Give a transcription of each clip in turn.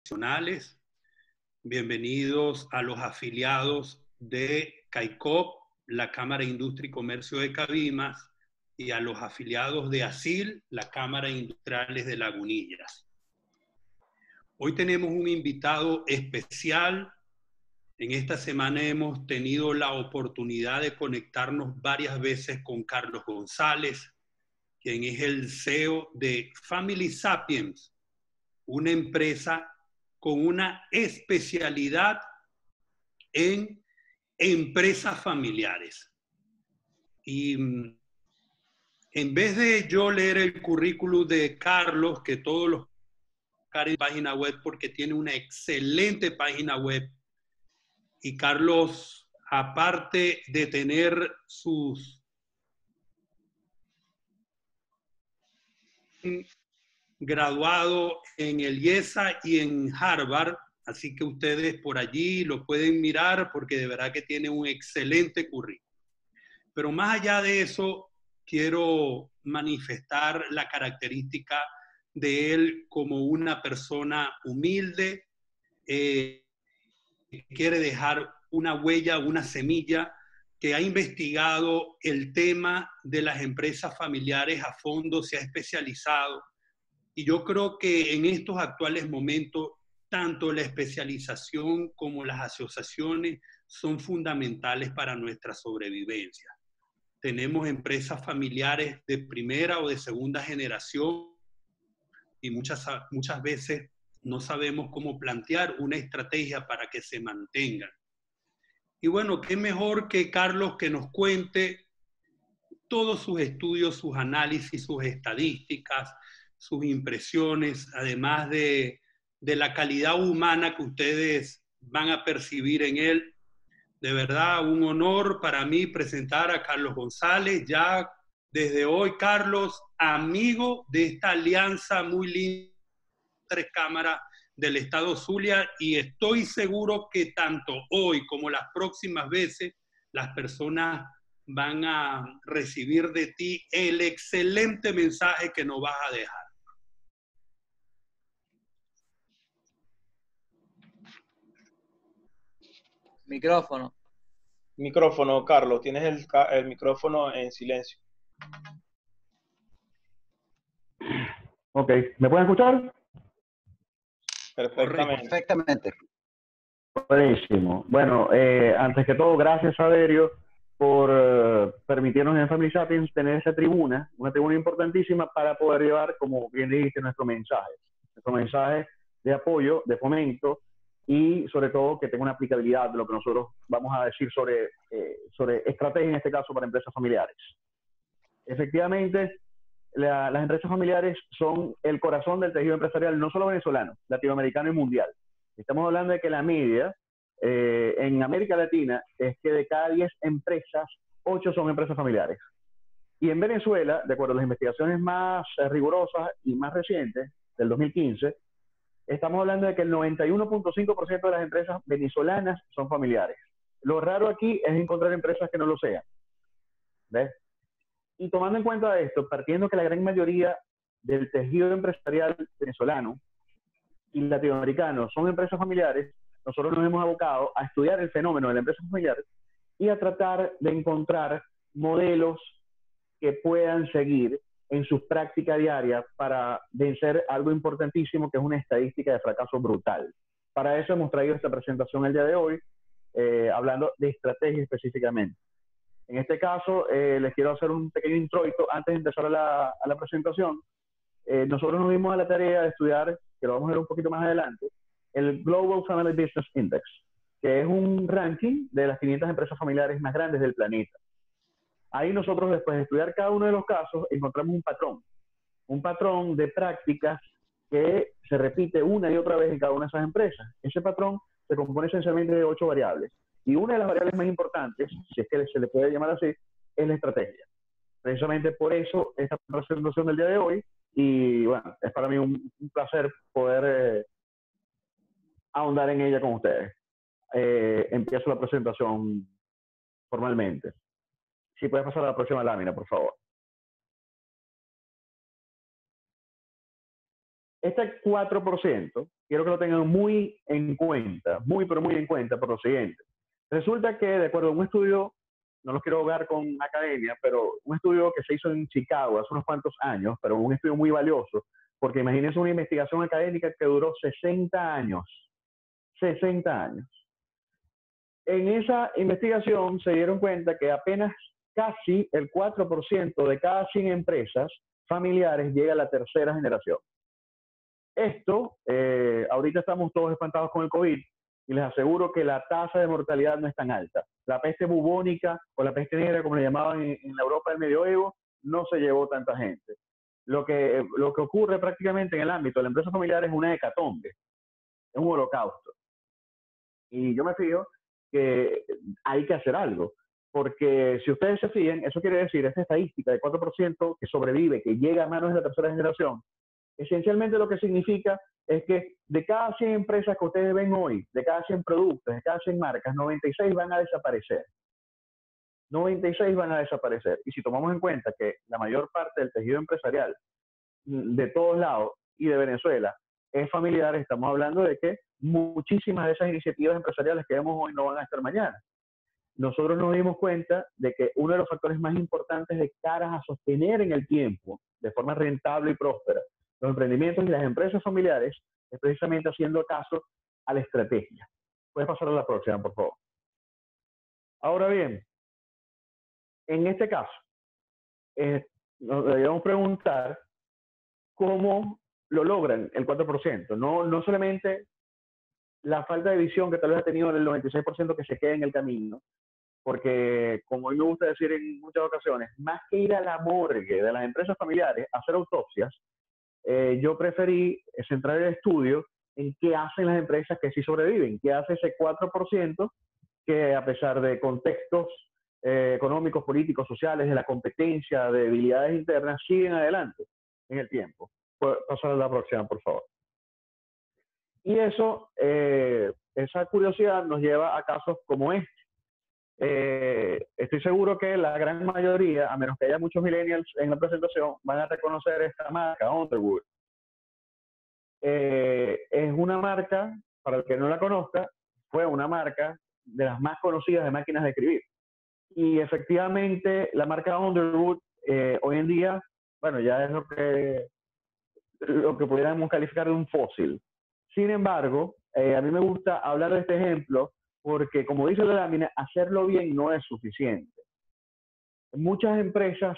profesionales, bienvenidos a los afiliados de CAICOP, la Cámara de Industria y Comercio de Cabimas, y a los afiliados de ASIL, la Cámara de Industriales de Lagunillas. Hoy tenemos un invitado especial. En esta semana hemos tenido la oportunidad de conectarnos varias veces con Carlos González, quien es el CEO de Family Sapiens, una empresa con una especialidad en empresas familiares. Y en vez de yo leer el currículum de Carlos, que todos los en página web, porque tiene una excelente página web, y Carlos, aparte de tener sus graduado en el IESA y en Harvard, así que ustedes por allí lo pueden mirar porque de verdad que tiene un excelente currículum. Pero más allá de eso, quiero manifestar la característica de él como una persona humilde, quiere dejar una huella, una semilla, que ha investigado el tema de las empresas familiares a fondo, se ha especializado. Y yo creo que en estos actuales momentos, tanto la especialización como las asociaciones son fundamentales para nuestra sobrevivencia. Tenemos empresas familiares de primera o de segunda generación y muchas veces no sabemos cómo plantear una estrategia para que se mantengan. Y bueno, qué mejor que Carlos que nos cuente todos sus estudios, sus análisis, sus estadísticas, sus impresiones, además de la calidad humana que ustedes van a percibir en él. De verdad, un honor para mí presentar a Carlos González, ya desde hoy, Carlos, amigo de esta alianza muy linda, tres cámaras del Estado Zulia, y estoy seguro que tanto hoy como las próximas veces, las personas van a recibir de ti el excelente mensaje que nos vas a dejar. Micrófono. Micrófono, Carlos. Tienes el micrófono en silencio. Ok, ¿me pueden escuchar? Perfectamente. Perfectamente. Buenísimo. Bueno, antes que todo, gracias a Derio por permitirnos en Family Sapiens tener esa tribuna, una tribuna importantísima para poder llevar, como bien dijiste, nuestro mensaje de apoyo, de fomento y sobre todo que tenga una aplicabilidad de lo que nosotros vamos a decir sobre estrategia, en este caso para empresas familiares. Efectivamente, las empresas familiares son el corazón del tejido empresarial, no solo venezolano, latinoamericano y mundial. Estamos hablando de que la media en América Latina es que de cada 10 empresas, 8 son empresas familiares. Y en Venezuela, de acuerdo a las investigaciones más rigurosas y más recientes, del 2015, estamos hablando de que el 91.5% de las empresas venezolanas son familiares. Lo raro aquí es encontrar empresas que no lo sean. ¿Ves? Y tomando en cuenta esto, partiendo que la gran mayoría del tejido empresarial venezolano y latinoamericano son empresas familiares, nosotros nos hemos abocado a estudiar el fenómeno de la empresa familiar y a tratar de encontrar modelos que puedan seguir en su práctica diaria para vencer algo importantísimo que es una estadística de fracaso brutal. Para eso hemos traído esta presentación el día de hoy, hablando de estrategia específicamente. En este caso, les quiero hacer un pequeño introito antes de empezar a la presentación. Nosotros nos dimos a la tarea de estudiar, que lo vamos a ver un poquito más adelante, el Global Family Business Index, que es un ranking de las 500 empresas familiares más grandes del planeta. Ahí nosotros, después de estudiar cada uno de los casos, encontramos un patrón de prácticas que se repite una y otra vez en cada una de esas empresas. Ese patrón se compone esencialmente de 8 variables. Y una de las variables más importantes, si es que se le puede llamar así, es la estrategia. Precisamente por eso esta presentación del día de hoy, y bueno, es para mí un placer poder ahondar en ella con ustedes. Empiezo la presentación formalmente. Si puedes pasar a la próxima lámina, por favor. Este 4%, quiero que lo tengan muy en cuenta, muy pero muy en cuenta por lo siguiente. Resulta que, de acuerdo a un estudio, no los quiero ahogar con academia, pero un estudio que se hizo en Chicago hace unos cuantos años, pero un estudio muy valioso, porque imagínense una investigación académica que duró 60 años. 60 años. En esa investigación se dieron cuenta que apenas casi el 4% de cada 100 empresas familiares llega a la tercera generación. Esto, ahorita estamos todos espantados con el COVID y les aseguro que la tasa de mortalidad no es tan alta. La peste bubónica o la peste negra, como le llamaban en la Europa del medioevo, no se llevó tanta gente. Lo que ocurre prácticamente en el ámbito de la empresa familiar es una hecatombe, es un holocausto. Y yo me fijo que hay que hacer algo, porque si ustedes se fijan, eso quiere decir, esta estadística de 4% que sobrevive, que llega a manos de la tercera generación, esencialmente lo que significa es que de cada 100 empresas que ustedes ven hoy, de cada 100 productos, de cada 100 marcas, 96 van a desaparecer. 96 van a desaparecer. Y si tomamos en cuenta que la mayor parte del tejido empresarial de todos lados y de Venezuela es familiar, estamos hablando de que muchísimas de esas iniciativas empresariales que vemos hoy no van a estar mañana. Nosotros nos dimos cuenta de que uno de los factores más importantes de caras a sostener en el tiempo, de forma rentable y próspera, los emprendimientos y las empresas familiares es precisamente haciendo caso a la estrategia. Puedes pasar a la próxima, por favor. Ahora bien, en este caso, nos deberíamos preguntar cómo lo logran el 4%. No solamente la falta de visión que tal vez ha tenido el 96% que se queda en el camino, porque como a mí me gusta decir en muchas ocasiones, más que ir a la morgue de las empresas familiares a hacer autopsias, yo preferí centrar el estudio en qué hacen las empresas que sí sobreviven, qué hace ese 4% que a pesar de contextos económicos, políticos, sociales, de la competencia, de debilidades internas, siguen adelante en el tiempo. Puedo pasar a la próxima, por favor. Y eso, esa curiosidad nos lleva a casos como este. Estoy seguro que la gran mayoría, a menos que haya muchos millennials en la presentación, van a reconocer esta marca, Underwood. Es una marca, para el que no la conozca, fue una marca de las más conocidas de máquinas de escribir. Y efectivamente, la marca Underwood hoy en día, bueno, ya es lo que pudiéramos calificar de un fósil. Sin embargo, a mí me gusta hablar de este ejemplo porque, como dice la lámina, hacerlo bien no es suficiente. Muchas empresas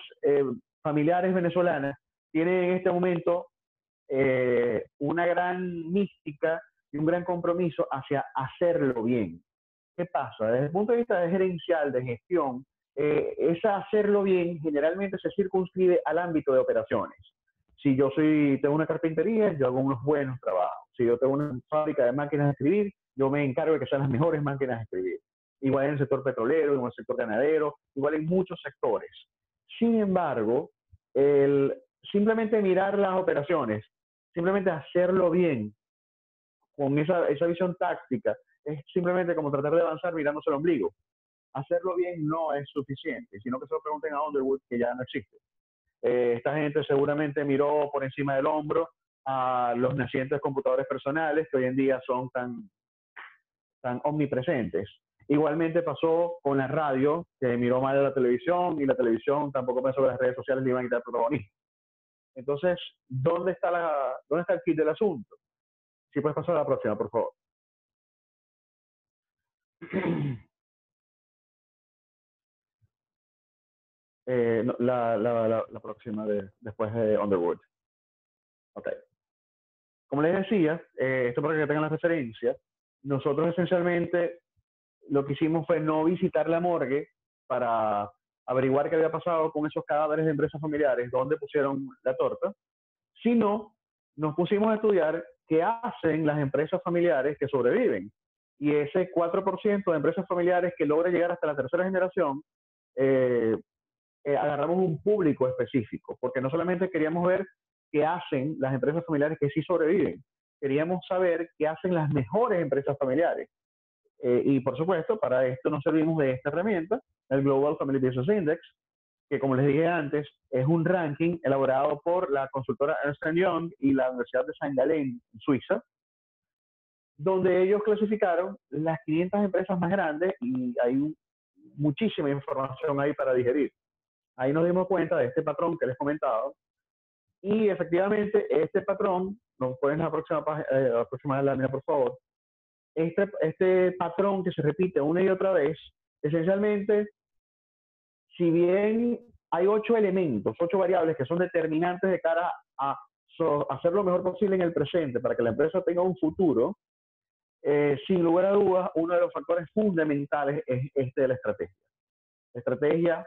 familiares venezolanas tienen en este momento una gran mística y un gran compromiso hacia hacerlo bien. ¿Qué pasa? Desde el punto de vista de gerencial, de gestión, ese hacerlo bien generalmente se circunscribe al ámbito de operaciones. Si yo tengo una carpintería, yo hago unos buenos trabajos. Si yo tengo una fábrica de máquinas de escribir, yo me encargo de que sean las mejores máquinas de escribir. Igual en el sector petrolero, en el sector ganadero, igual en muchos sectores. Sin embargo, simplemente mirar las operaciones, simplemente hacerlo bien, con esa visión táctica, es simplemente como tratar de avanzar mirándose el ombligo. Hacerlo bien no es suficiente, sino que se lo pregunten a Underwood, que ya no existe. Esta gente seguramente miró por encima del hombro a los nacientes computadores personales que hoy en día son tan omnipresentes. Igualmente pasó con la radio, que miró mal a la televisión y la televisión tampoco pensó que las redes sociales le iban a quitar protagonismo. Entonces, ¿dónde está el kit del asunto? Si puedes pasar a la próxima, por favor. No, la próxima después de Underwood. Ok. Como les decía, esto para que tengan la referencia, nosotros esencialmente lo que hicimos fue no visitar la morgue para averiguar qué había pasado con esos cadáveres de empresas familiares, dónde pusieron la torta, sino nos pusimos a estudiar qué hacen las empresas familiares que sobreviven. Y ese 4% de empresas familiares que logra llegar hasta la tercera generación, agarramos un público específico, porque no solamente queríamos ver qué hacen las empresas familiares que sí sobreviven, queríamos saber qué hacen las mejores empresas familiares. Y por supuesto, para esto nos servimos de esta herramienta, el Global Family Business Index, que como les dije antes, es un ranking elaborado por la consultora Ernst Young y la Universidad de Saint Gallen en Suiza, donde ellos clasificaron las 500 empresas más grandes y hay muchísima información ahí para digerir. Ahí nos dimos cuenta de este patrón que les comentaba y efectivamente este patrón, nos ponen la próxima lámina por favor, este patrón que se repite una y otra vez, esencialmente, si bien hay 8 elementos, 8 variables que son determinantes de cara a hacer lo mejor posible en el presente para que la empresa tenga un futuro, sin lugar a dudas, uno de los factores fundamentales es este de la estrategia. La estrategia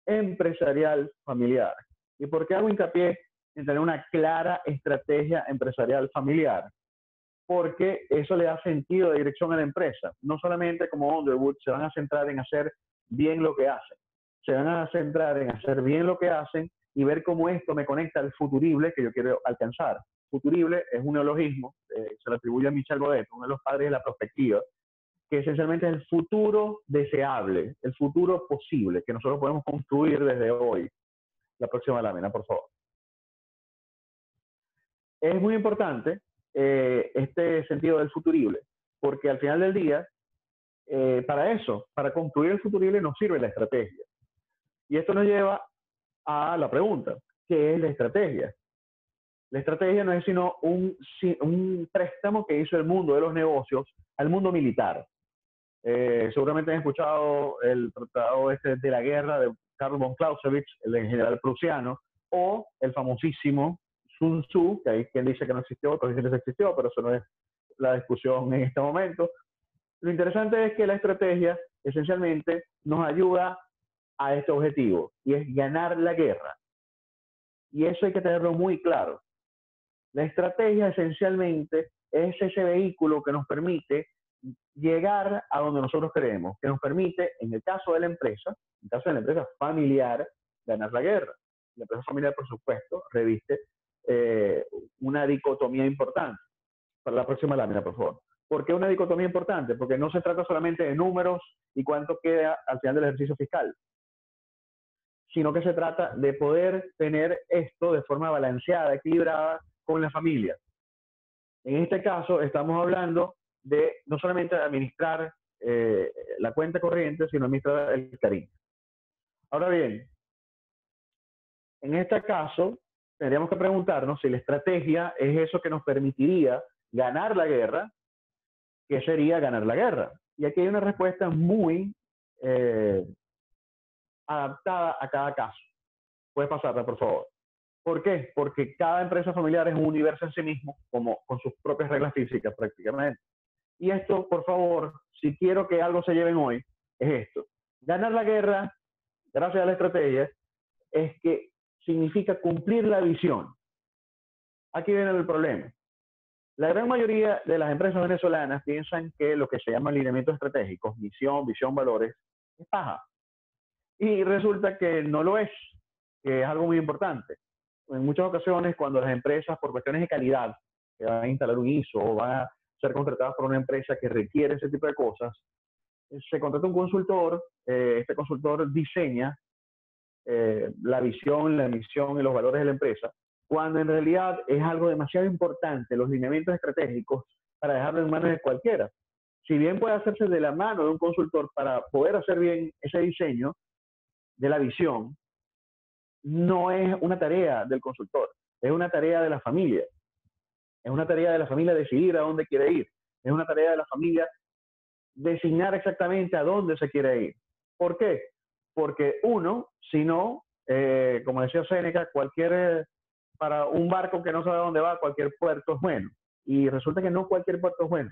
empresarial familiar. ¿Y por qué hago hincapié en tener una clara estrategia empresarial familiar? Porque eso le da sentido de dirección a la empresa. No solamente como Underwood se van a centrar en hacer bien lo que hacen, se van a centrar en hacer bien lo que hacen y ver cómo esto me conecta al futurible que yo quiero alcanzar. Futurible es un neologismo, se le atribuye a Michel Bodet, uno de los padres de la perspectiva, que esencialmente es el futuro deseable, el futuro posible, que nosotros podemos construir desde hoy. La próxima lámina, por favor. Es muy importante este sentido del futurible, porque al final del día, para eso, para construir el futurible nos sirve la estrategia. Y esto nos lleva a la pregunta, ¿qué es la estrategia? La estrategia no es sino un préstamo que hizo el mundo de los negocios al mundo militar. Seguramente han escuchado el tratado de la guerra de Karl von Clausewitz, el general prusiano, o el famosísimo Sun Tzu, que hay quien dice que no existió, otros dicen que existió, pero eso no es la discusión en este momento. Lo interesante es que la estrategia esencialmente nos ayuda a este objetivo, y es ganar la guerra. Y eso hay que tenerlo muy claro. La estrategia esencialmente es ese vehículo que nos permite llegar a donde nosotros queremos, que nos permite, en el caso de la empresa familiar, ganar la guerra. La empresa familiar, por supuesto, reviste una dicotomía importante. Para la próxima lámina, por favor. ¿Por qué una dicotomía importante? Porque no se trata solamente de números y cuánto queda al final del ejercicio fiscal, sino que se trata de poder tener esto de forma balanceada, equilibrada con la familia. En este caso, estamos hablando de no solamente administrar la cuenta corriente, sino administrar el cariño. Ahora bien, en este caso, tendríamos que preguntarnos si la estrategia es eso que nos permitiría ganar la guerra. ¿Qué sería ganar la guerra? Y aquí hay una respuesta muy adaptada a cada caso. Puedes pasarla, por favor. ¿Por qué? Porque cada empresa familiar es un universo en sí mismo, como con sus propias reglas físicas prácticamente. Y esto, por favor, si quiero que algo se lleven hoy, es esto. Ganar la guerra, gracias a la estrategia, es que significa cumplir la visión. Aquí viene el problema. La gran mayoría de las empresas venezolanas piensan que lo que se llama alineamientos estratégicos, misión, visión, valores, es paja. Y resulta que no lo es, que es algo muy importante. En muchas ocasiones, cuando las empresas, por cuestiones de calidad, que van a instalar un ISO o van a ser contratadas por una empresa que requiere ese tipo de cosas, se contrata un consultor, este consultor diseña la visión, la misión y los valores de la empresa, cuando en realidad es algo demasiado importante, los lineamientos estratégicos, para dejarlo en manos de cualquiera. Si bien puede hacerse de la mano de un consultor para poder hacer bien ese diseño de la visión, no es una tarea del consultor, es una tarea de la familia. Es una tarea de la familia decidir a dónde quiere ir. Es una tarea de la familia designar exactamente a dónde se quiere ir. ¿Por qué? Porque uno, si no, como decía Séneca, para un barco que no sabe a dónde va, cualquier puerto es bueno. Y resulta que no cualquier puerto es bueno.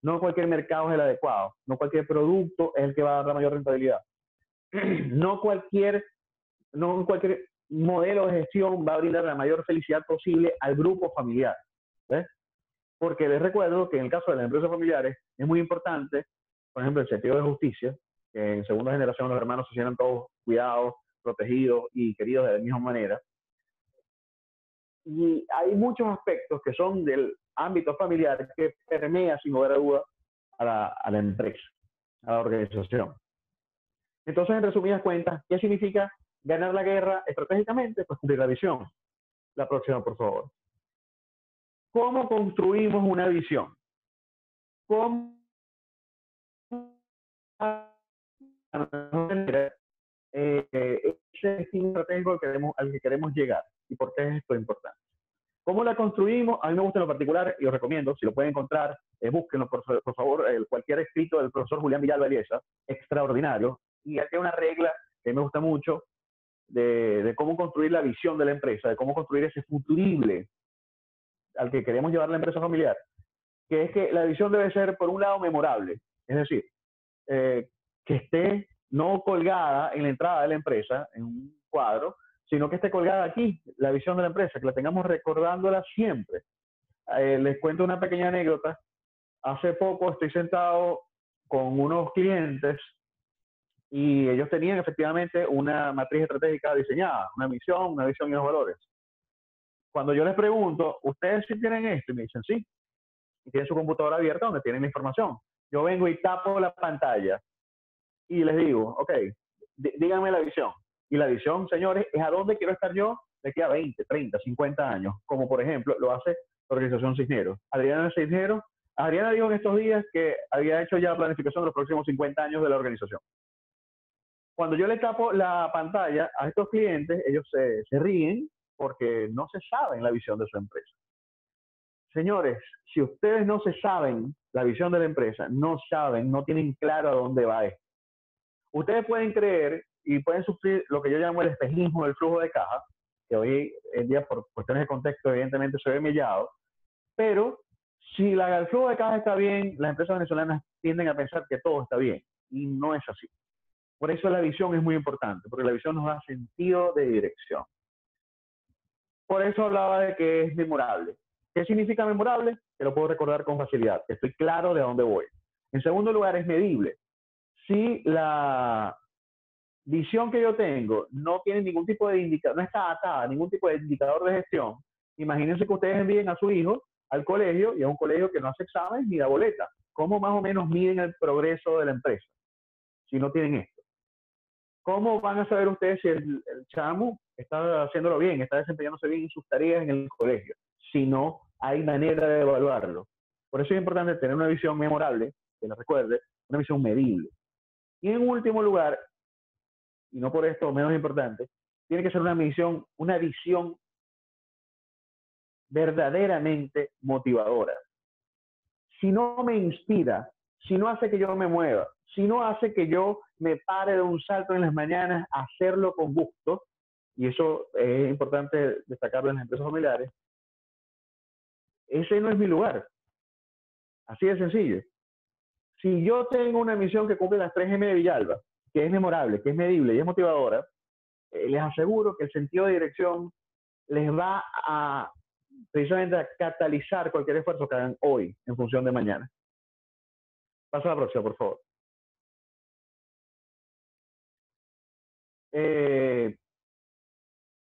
No cualquier mercado es el adecuado. No cualquier producto es el que va a dar la mayor rentabilidad. No cualquier modelo de gestión va a brindar la mayor felicidad posible al grupo familiar. ¿Ves? Porque les recuerdo que en el caso de las empresas familiares es muy importante, por ejemplo, el sentido de justicia, que en segunda generación los hermanos se sientan todos cuidados, protegidos y queridos de la misma manera. Y hay muchos aspectos que son del ámbito familiar que permea sin lugar a duda a la empresa, a la organización. Entonces, en resumidas cuentas, ¿qué significa ganar la guerra estratégicamente, pues cumplir la visión. La próxima, por favor. ¿Cómo construimos una visión? ¿Cómo ese destino estratégico al que queremos llegar? ¿Y por qué es esto importante? ¿Cómo la construimos? A mí me gusta en lo particular y os recomiendo, si lo pueden encontrar, búsquenlo por favor, cualquier escrito del profesor Julián Villalba Eliesa, extraordinario. Y aquí hay una regla que me gusta mucho de cómo construir la visión de la empresa, de cómo construir ese futurible al que queremos llevar la empresa familiar, que es que la visión debe ser, por un lado, memorable. Es decir, que esté no colgada en la entrada de la empresa, en un cuadro, sino que esté colgada aquí, la visión de la empresa, que la tengamos recordándola siempre. Les cuento una pequeña anécdota. Hace poco estoy sentado con unos clientes y ellos tenían efectivamente una matriz estratégica diseñada, una misión, una visión y unos valores. Cuando yo les pregunto, ¿ustedes sí tienen esto? Y me dicen sí. Y tienen su computadora abierta donde tienen la información. Yo vengo y tapo la pantalla y les digo, ok, díganme la visión. Y la visión, señores, es a dónde quiero estar yo de aquí a 20, 30, 50 años. Como por ejemplo lo hace la organización Cisneros. Adriana Cisneros, Adriana dijo en estos días que había hecho ya planificación de los próximos 50 años de la organización. Cuando yo le tapo la pantalla a estos clientes, ellos se ríen porque no se saben la visión de su empresa. Señores, si ustedes no se saben la visión de la empresa, no saben, no tienen claro a dónde va esto. Ustedes pueden creer y pueden sufrir lo que yo llamo el espejismo del flujo de caja, que hoy en día por cuestiones de contexto evidentemente se ve mellado, pero si el flujo de caja está bien, las empresas venezolanas tienden a pensar que todo está bien, y no es así. Por eso la visión es muy importante, porque la visión nos da sentido de dirección. Por eso hablaba de que es memorable. ¿Qué significa memorable? Que lo puedo recordar con facilidad, que estoy claro de a dónde voy. En segundo lugar, es medible. Si la visión que yo tengo no tiene ningún tipo de indicador, no está atada a ningún tipo de indicador de gestión, imagínense que ustedes envíen a su hijo al colegio y a un colegio que no hace examen ni da boleta. ¿Cómo más o menos miden el progreso de la empresa si no tienen esto? ¿Cómo van a saber ustedes si el chamo está haciéndolo bien, está desempeñándose bien en sus tareas en el colegio? Si no hay manera de evaluarlo. Por eso es importante tener una visión memorable, que la recuerde, una visión medible. Y en último lugar, y no por esto menos importante, tiene que ser una visión verdaderamente motivadora. Si no me inspira, si no hace que yo me mueva, si no hace que yo me pare de un salto en las mañanas a hacerlo con gusto, y eso es importante destacarlo en las empresas familiares, ese no es mi lugar. Así de sencillo. Si yo tengo una misión que cumple las 3M de Villalba, que es memorable, que es medible y es motivadora, les aseguro que el sentido de dirección les va a precisamente a catalizar cualquier esfuerzo que hagan hoy en función de mañana. Paso a la próxima, por favor. Es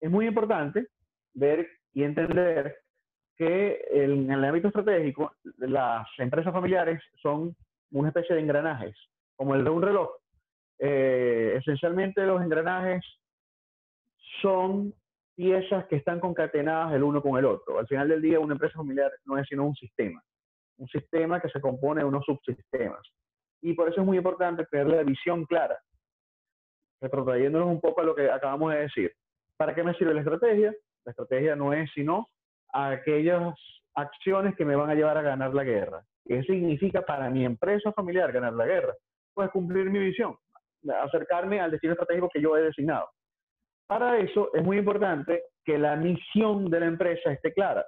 muy importante ver y entender que en el ámbito estratégico las empresas familiares son una especie de engranajes, como el de un reloj. Esencialmente los engranajes son piezas que están concatenadas el uno con el otro. Al final del día, una empresa familiar no es sino un sistema que se compone de unos subsistemas. Y por eso es muy importante tener la visión clara, retrotrayéndonos un poco a lo que acabamos de decir. ¿Para qué me sirve la estrategia? La estrategia no es sino aquellas acciones que me van a llevar a ganar la guerra. ¿Qué significa para mi empresa familiar ganar la guerra? Pues cumplir mi visión, acercarme al destino estratégico que yo he designado. Para eso es muy importante que la misión de la empresa esté clara.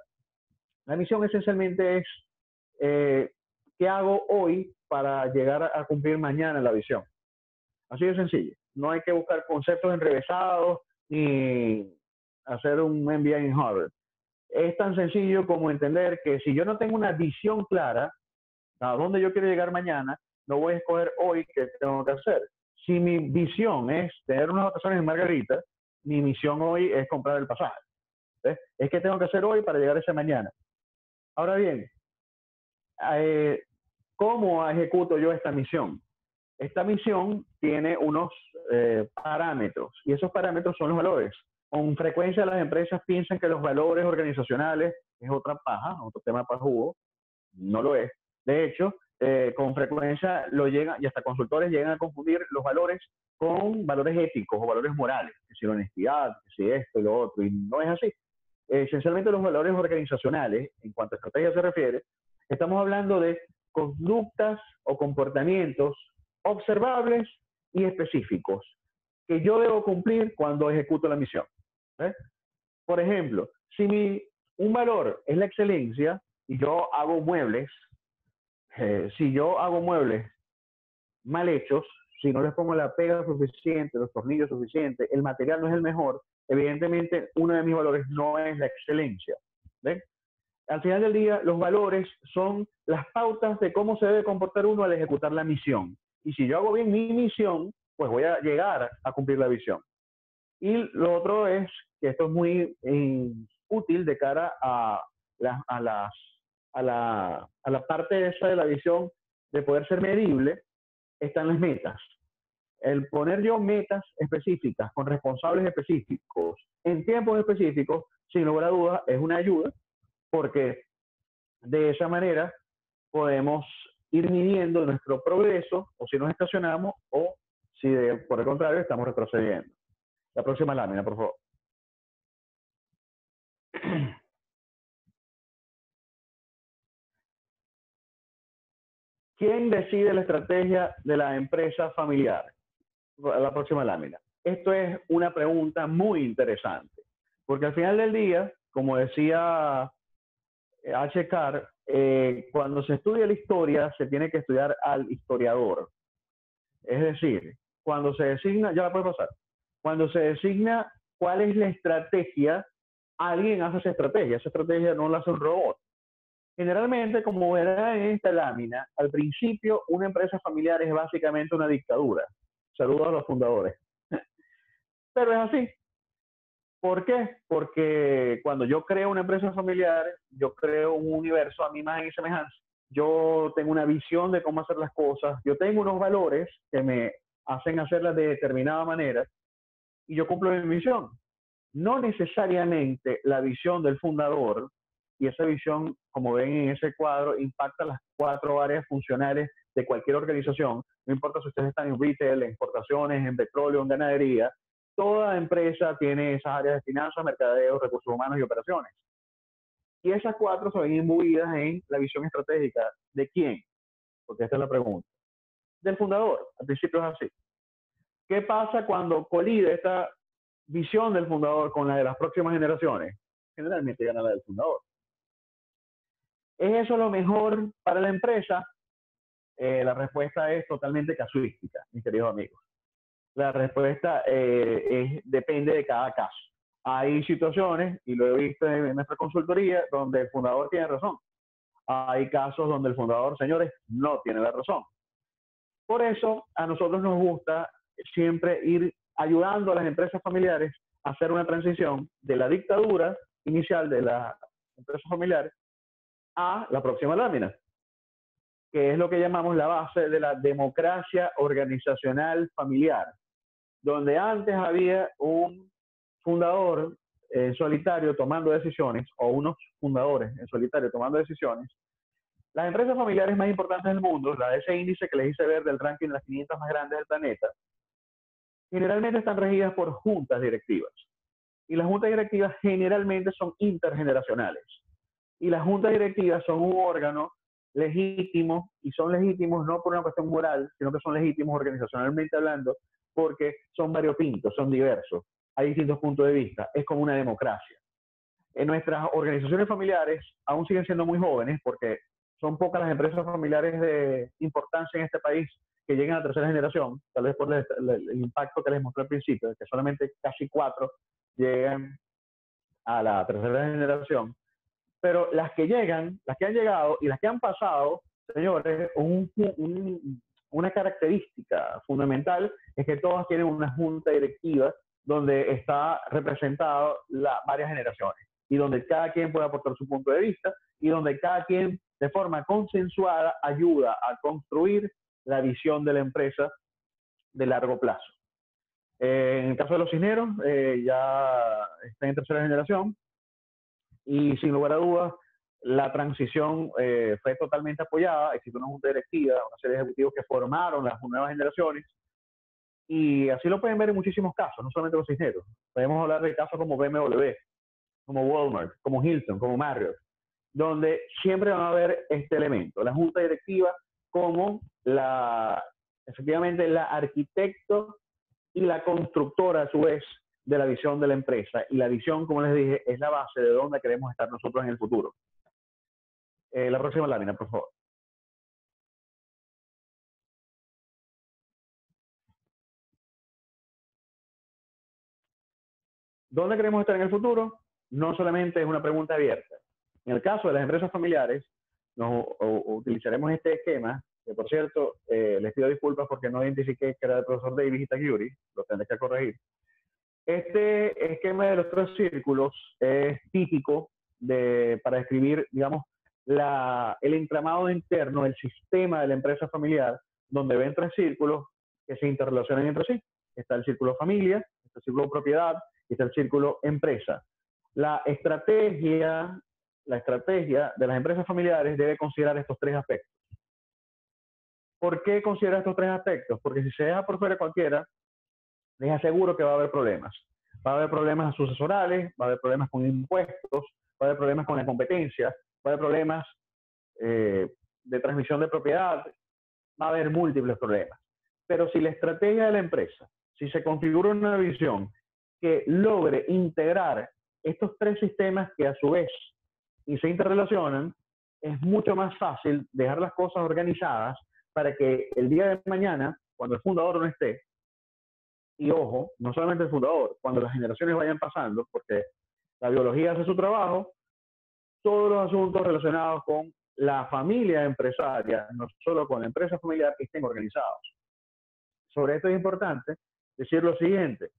La misión esencialmente es ¿qué hago hoy para llegar a cumplir mañana la visión? Así de sencillo. No hay que buscar conceptos enrevesados ni hacer un MBA en Harvard. Es tan sencillo como entender que si yo no tengo una visión clara a dónde yo quiero llegar mañana, no voy a escoger hoy qué tengo que hacer. Si mi visión es tener unas vacaciones en Margarita, mi misión hoy es comprar el pasaje. ¿Ves? Es que tengo que hacer hoy para llegar a ese mañana. Ahora bien, ¿cómo ejecuto yo esta misión? Esta misión tiene unos parámetros, y esos parámetros son los valores. Con frecuencia las empresas piensan que los valores organizacionales es otra paja, otro tema para jugo. No lo es. De hecho, con frecuencia lo llegan, y hasta consultores llegan a confundir los valores con valores éticos o valores morales, que si la honestidad, que si esto y lo otro, y no es así. Esencialmente los valores organizacionales, en cuanto a estrategia se refiere, estamos hablando de conductas o comportamientos observables y específicos que yo debo cumplir cuando ejecuto la misión. Por ejemplo, si un valor es la excelencia y yo hago muebles, si yo hago muebles mal hechos, si no les pongo la pega suficiente, los tornillos suficientes, el material no es el mejor, evidentemente uno de mis valores no es la excelencia. ¿Ven? Al final del día, los valores son las pautas de cómo se debe comportar uno al ejecutar la misión. Y si yo hago bien mi misión, pues voy a llegar a cumplir la visión. Y lo otro es que esto es muy útil de cara a la parte esa de la visión de poder ser medible, están las metas. El poner yo metas específicas con responsables específicos en tiempos específicos, sin lugar a dudas, es una ayuda, porque de esa manera podemos ir midiendo nuestro progreso, o si nos estacionamos, o si por el contrario estamos retrocediendo. La próxima lámina, por favor. ¿Quién decide la estrategia de la empresa familiar? La próxima lámina. Esto es una pregunta muy interesante, porque al final del día, como decía H. Carr, cuando se estudia la historia, se tiene que estudiar al historiador. Es decir, cuando se designa, ya la puede pasar, cuando se designa cuál es la estrategia, alguien hace esa estrategia no la hace un robot. Generalmente, como verán en esta lámina, al principio una empresa familiar es básicamente una dictadura. Saludos a los fundadores. Pero es así. ¿Por qué? Porque cuando yo creo una empresa familiar, yo creo un universo a mi imagen y semejanza. Yo tengo una visión de cómo hacer las cosas. Yo tengo unos valores que me hacen hacerlas de determinada manera y yo cumplo mi misión. No necesariamente la visión del fundador, y esa visión, como ven en ese cuadro, impacta las 4 áreas funcionales de cualquier organización. No importa si ustedes están en retail, en exportaciones, en petróleo, en ganadería. Toda empresa tiene esas áreas de finanzas, mercadeo, recursos humanos y operaciones. Y esas 4 se ven imbuidas en la visión estratégica. ¿De quién? Porque esta es la pregunta. Del fundador. Al principio es así. ¿Qué pasa cuando colide esta visión del fundador con la de las próximas generaciones? Generalmente gana la del fundador. ¿Es eso lo mejor para la empresa? La respuesta es totalmente casuística, mis queridos amigos. La respuesta depende de cada caso. Hay situaciones, y lo he visto en nuestra consultoría, donde el fundador tiene razón. Hay casos donde el fundador, señores, no tiene la razón. Por eso, a nosotros nos gusta siempre ir ayudando a las empresas familiares a hacer una transición de la dictadura inicial de la empresa familiar a la próxima lámina, que es lo que llamamos la base de la democracia organizacional familiar, donde antes había un fundador en solitario tomando decisiones, o unos fundadores en solitario tomando decisiones. Las empresas familiares más importantes del mundo, la de ese índice que les hice ver del ranking de las 500 más grandes del planeta, generalmente están regidas por juntas directivas. Y las juntas directivas generalmente son intergeneracionales. Y las juntas directivas son un órgano legítimo, y son legítimos no por una cuestión moral, sino que son legítimos organizacionalmente hablando, porque son variopintos, son diversos, hay distintos puntos de vista, es como una democracia. En nuestras organizaciones familiares aún siguen siendo muy jóvenes, porque son pocas las empresas familiares de importancia en este país que llegan a la tercera generación, tal vez por el impacto que les mostré al principio, de que solamente casi 4 llegan a la tercera generación. Pero las que llegan, las que han llegado y las que han pasado, señores, una característica fundamental es que todas tienen una junta directiva donde está representado varias generaciones y donde cada quien puede aportar su punto de vista y donde cada quien de forma consensuada ayuda a construir la visión de la empresa de largo plazo. En el caso de los Cisneros, ya están en tercera generación y sin lugar a dudas la transición fue totalmente apoyada. Existe una junta directiva, una serie de ejecutivos que formaron las nuevas generaciones y así lo pueden ver en muchísimos casos, no solamente los Cisneros. Podemos hablar de casos como BMW, como Walmart, como Hilton, como Marriott, donde siempre van a haber este elemento, la junta directiva como efectivamente la arquitecto y la constructora a su vez de la visión de la empresa. Y la visión, como les dije, es la base de dónde queremos estar nosotros en el futuro. La próxima lámina, por favor. ¿Dónde queremos estar en el futuro? No solamente es una pregunta abierta. En el caso de las empresas familiares, utilizaremos este esquema, que por cierto, les pido disculpas porque no identifiqué que era del profesor Davis Itagiuri, lo tendré que corregir. Este esquema de los 3 círculos es típico para describir, digamos, el entramado interno, el sistema de la empresa familiar, donde ven 3 círculos que se interrelacionan entre sí. Está el círculo familia, está el círculo propiedad y está el círculo empresa. La estrategia de las empresas familiares debe considerar estos 3 aspectos. ¿Por qué considera estos 3 aspectos? Porque si se deja por fuera cualquiera, les aseguro que va a haber problemas. Va a haber problemas sucesorales, va a haber problemas con impuestos, va a haber problemas con la competencia, va a haber problemas de transmisión de propiedad, va a haber múltiples problemas. Pero si la estrategia de la empresa, si se configura una visión que logre integrar estos 3 sistemas que a su vez y se interrelacionan, es mucho más fácil dejar las cosas organizadas para que el día de mañana, cuando el fundador no esté, y ojo, no solamente el fundador, cuando las generaciones vayan pasando, porque la biología hace su trabajo, todos los asuntos relacionados con la familia empresaria, no solo con la empresa familiar, estén organizados. Sobre esto es importante decir lo siguiente: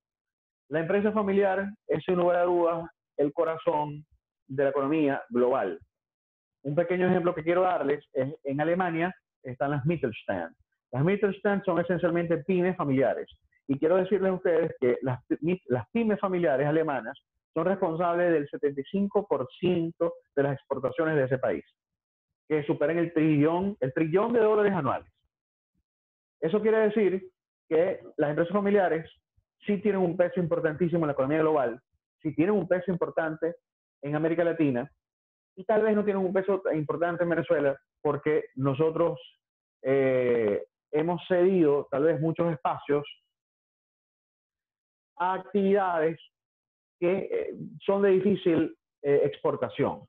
la empresa familiar es, sin lugar a dudas, el corazón de la economía global. Un pequeño ejemplo que quiero darles es: en Alemania están las Mittelstand. Las Mittelstand son esencialmente pymes familiares. Y quiero decirles a ustedes que las pymes familiares alemanas son responsables del 75% de las exportaciones de ese país, que superan el trillón de dólares anuales. Eso quiere decir que las empresas familiares sí tienen un peso importantísimo en la economía global, sí tienen un peso importante en América Latina, y tal vez no tienen un peso importante en Venezuela, porque nosotros hemos cedido tal vez muchos espacios a actividades que son de difícil exportación.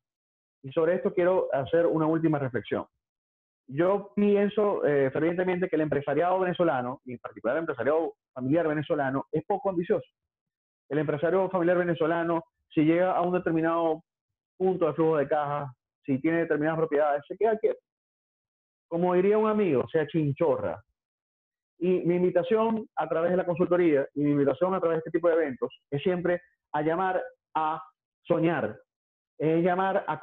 Y sobre esto quiero hacer una última reflexión. Yo pienso fervientemente que el empresariado venezolano, y en particular el empresariado familiar venezolano, es poco ambicioso. El empresario familiar venezolano, si llega a un determinado punto de flujo de caja, si tiene determinadas propiedades, se queda quieto. Como diría un amigo, se achinchorra. Y mi invitación a través de la consultoría y mi invitación a través de este tipo de eventos es siempre a llamar a soñar, es llamar a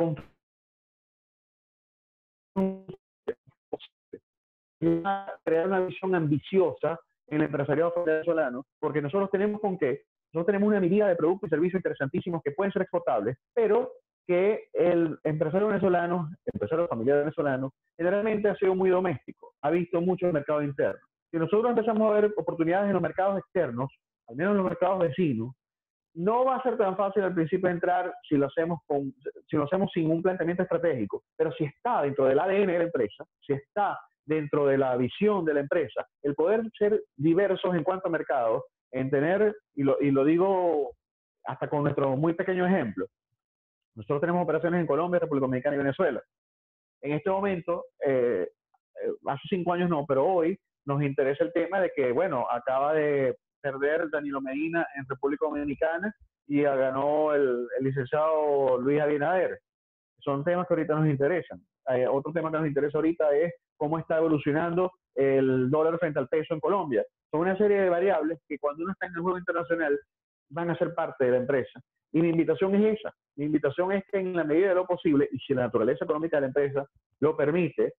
crear una visión ambiciosa en el empresariado venezolano, porque nosotros tenemos con qué, nosotros tenemos una miríada de productos y servicios interesantísimos que pueden ser exportables, pero que el empresario venezolano, el empresario familiar venezolano, generalmente ha sido muy doméstico, ha visto mucho el mercado interno. Si nosotros empezamos a ver oportunidades en los mercados externos, al menos en los mercados vecinos, no va a ser tan fácil al principio entrar si lo hacemos sin un planteamiento estratégico, pero si está dentro del ADN de la empresa, si está dentro de la visión de la empresa, el poder ser diversos en cuanto a mercados, en tener, y lo digo hasta con nuestro muy pequeño ejemplo, nosotros tenemos operaciones en Colombia, República Dominicana y Venezuela. En este momento, hace 5 años no, pero hoy nos interesa el tema de que, bueno, acaba de perder Danilo Medina en República Dominicana y ganó el licenciado Luis Abinader. Son temas que ahorita nos interesan. Otro tema que nos interesa ahorita es cómo está evolucionando el dólar frente al peso en Colombia. Son una serie de variables que cuando uno está en el juego internacional van a ser parte de la empresa. Y mi invitación es esa. Mi invitación es que en la medida de lo posible, y si la naturaleza económica de la empresa lo permite,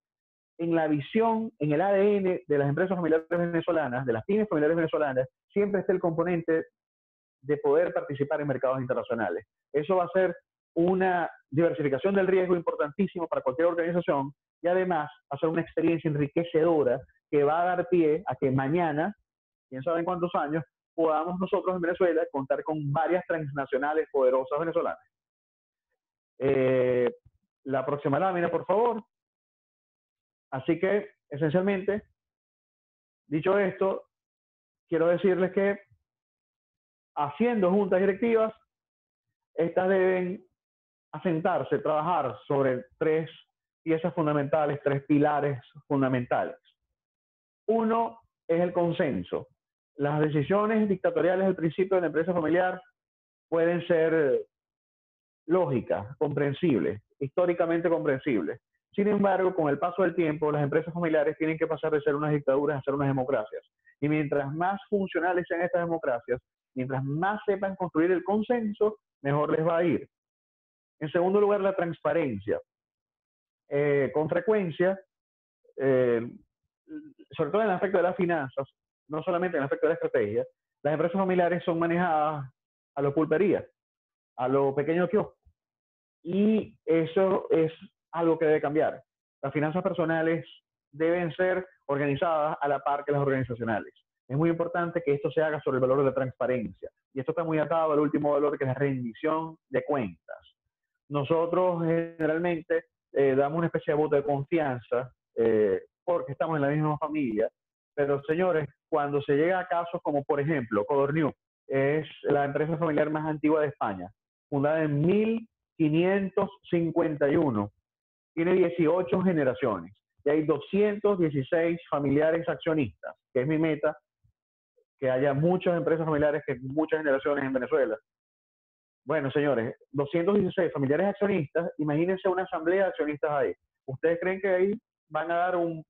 en la visión, en el ADN de las empresas familiares venezolanas, de las pymes familiares venezolanas, siempre está el componente de poder participar en mercados internacionales. Eso va a ser una diversificación del riesgo importantísimo para cualquier organización y además va a ser una experiencia enriquecedora que va a dar pie a que mañana, quién sabe en cuántos años, podamos nosotros en Venezuela contar con varias transnacionales poderosas venezolanas. La próxima lámina, por favor. Así que, esencialmente, dicho esto, quiero decirles que haciendo juntas directivas, estas deben asentarse, trabajar sobre tres piezas fundamentales, tres pilares fundamentales. Uno es el consenso. Las decisiones dictatoriales al principio de la empresa familiar pueden ser lógicas, comprensibles, históricamente comprensibles. Sin embargo, con el paso del tiempo, las empresas familiares tienen que pasar de ser unas dictaduras a ser unas democracias. Y mientras más funcionales sean estas democracias, mientras más sepan construir el consenso, mejor les va a ir. En segundo lugar, la transparencia. Con frecuencia, sobre todo en el aspecto de las finanzas, no solamente en el aspecto de la estrategia, las empresas familiares son manejadas a lo pulpería, a lo pequeño kiosco. Y eso es algo que debe cambiar. Las finanzas personales deben ser organizadas a la par que las organizacionales. Es muy importante que esto se haga sobre el valor de la transparencia. Y esto está muy atado al último valor, que es la rendición de cuentas. Nosotros generalmente damos una especie de voto de confianza porque estamos en la misma familia. Pero, señores, cuando se llega a casos como, por ejemplo, Codorniu, es la empresa familiar más antigua de España, fundada en 1551, tiene 18 generaciones y hay 216 familiares accionistas, que es mi meta, que haya muchas empresas familiares, que muchas generaciones en Venezuela. Bueno, señores, 216 familiares accionistas, imagínense una asamblea de accionistas ahí. ¿Ustedes creen que ahí van a dar un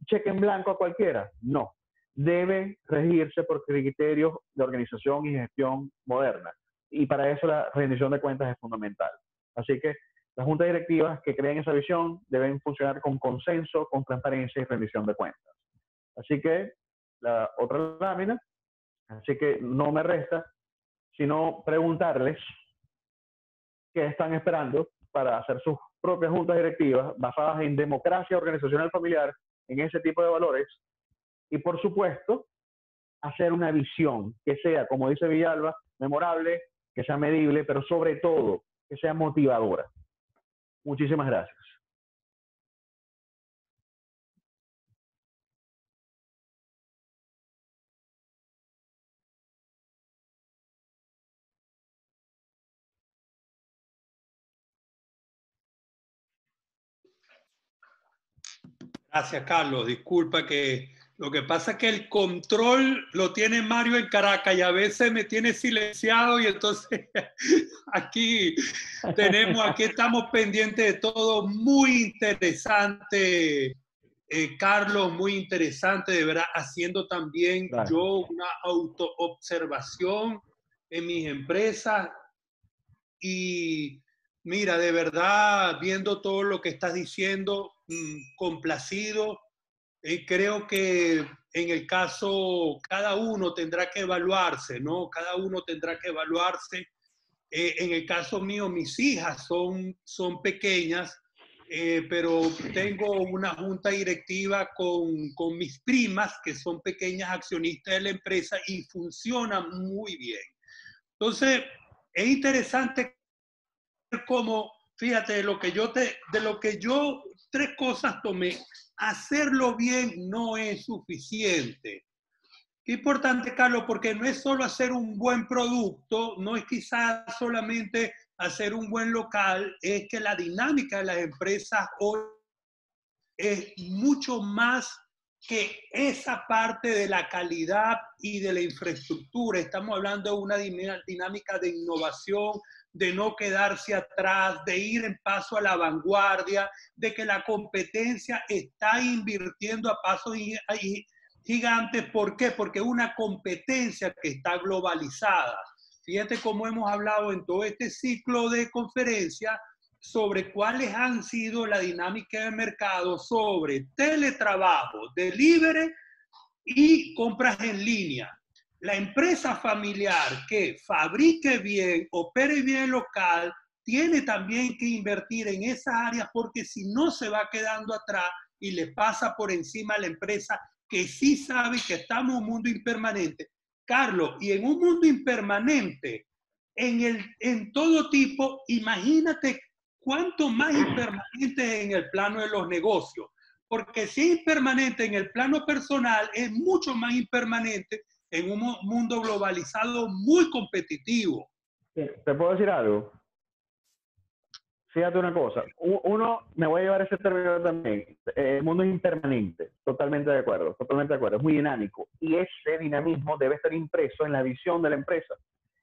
cheque en blanco a cualquiera? No. Debe regirse por criterios de organización y gestión moderna. Y para eso la rendición de cuentas es fundamental. Así que las juntas directivas que creen esa visión deben funcionar con consenso, con transparencia y rendición de cuentas. Así que la otra lámina, así que no me resta sino preguntarles qué están esperando para hacer sus propias juntas directivas basadas en democracia organizacional familiar, en ese tipo de valores, y por supuesto hacer una visión que sea, como dice Villalba, memorable, que sea medible, pero sobre todo que sea motivadora. Muchísimas gracias. Gracias, Carlos. Disculpa que lo que pasa es que el control lo tiene Mario en Caracas y a veces me tiene silenciado y entonces aquí estamos pendientes de todo. Muy interesante, Carlos, muy interesante, de verdad, haciendo también yo una autoobservación en mis empresas y mira, de verdad, viendo todo lo que estás diciendo, complacido. Creo que en el caso, cada uno tendrá que evaluarse, ¿no? Cada uno tendrá que evaluarse. En el caso mío, mis hijas son pequeñas, pero tengo una junta directiva con mis primas, que son pequeñas accionistas de la empresa y funciona muy bien. Entonces, es interesante como, fíjate, de lo que yo, tres cosas tomé. Hacerlo bien no es suficiente. Qué importante, Carlos, porque no es solo hacer un buen producto, no es quizás solamente hacer un buen local, es que la dinámica de las empresas hoy es mucho más que esa parte de la calidad y de la infraestructura. Estamos hablando de una dinámica de innovación, de no quedarse atrás, de ir en paso a la vanguardia, de que la competencia está invirtiendo a pasos gigantes. ¿Por qué? Porque es una competencia que está globalizada. Fíjate cómo hemos hablado en todo este ciclo de conferencias sobre cuáles han sido la dinámica de mercado sobre teletrabajo, delivery y compras en línea. La empresa familiar que fabrique bien, opere bien local, tiene también que invertir en esas áreas porque si no se va quedando atrás y le pasa por encima a la empresa que sí sabe que estamos en un mundo impermanente. Carlos, y en un mundo impermanente, en todo tipo, imagínate cuánto más impermanente en el plano de los negocios. Porque si es impermanente en el plano personal, es mucho más impermanente en un mundo globalizado muy competitivo. ¿Te puedo decir algo? Fíjate una cosa, me voy a llevar ese término también, el mundo es impermanente, totalmente de acuerdo, es muy dinámico y ese dinamismo debe estar impreso en la visión de la empresa.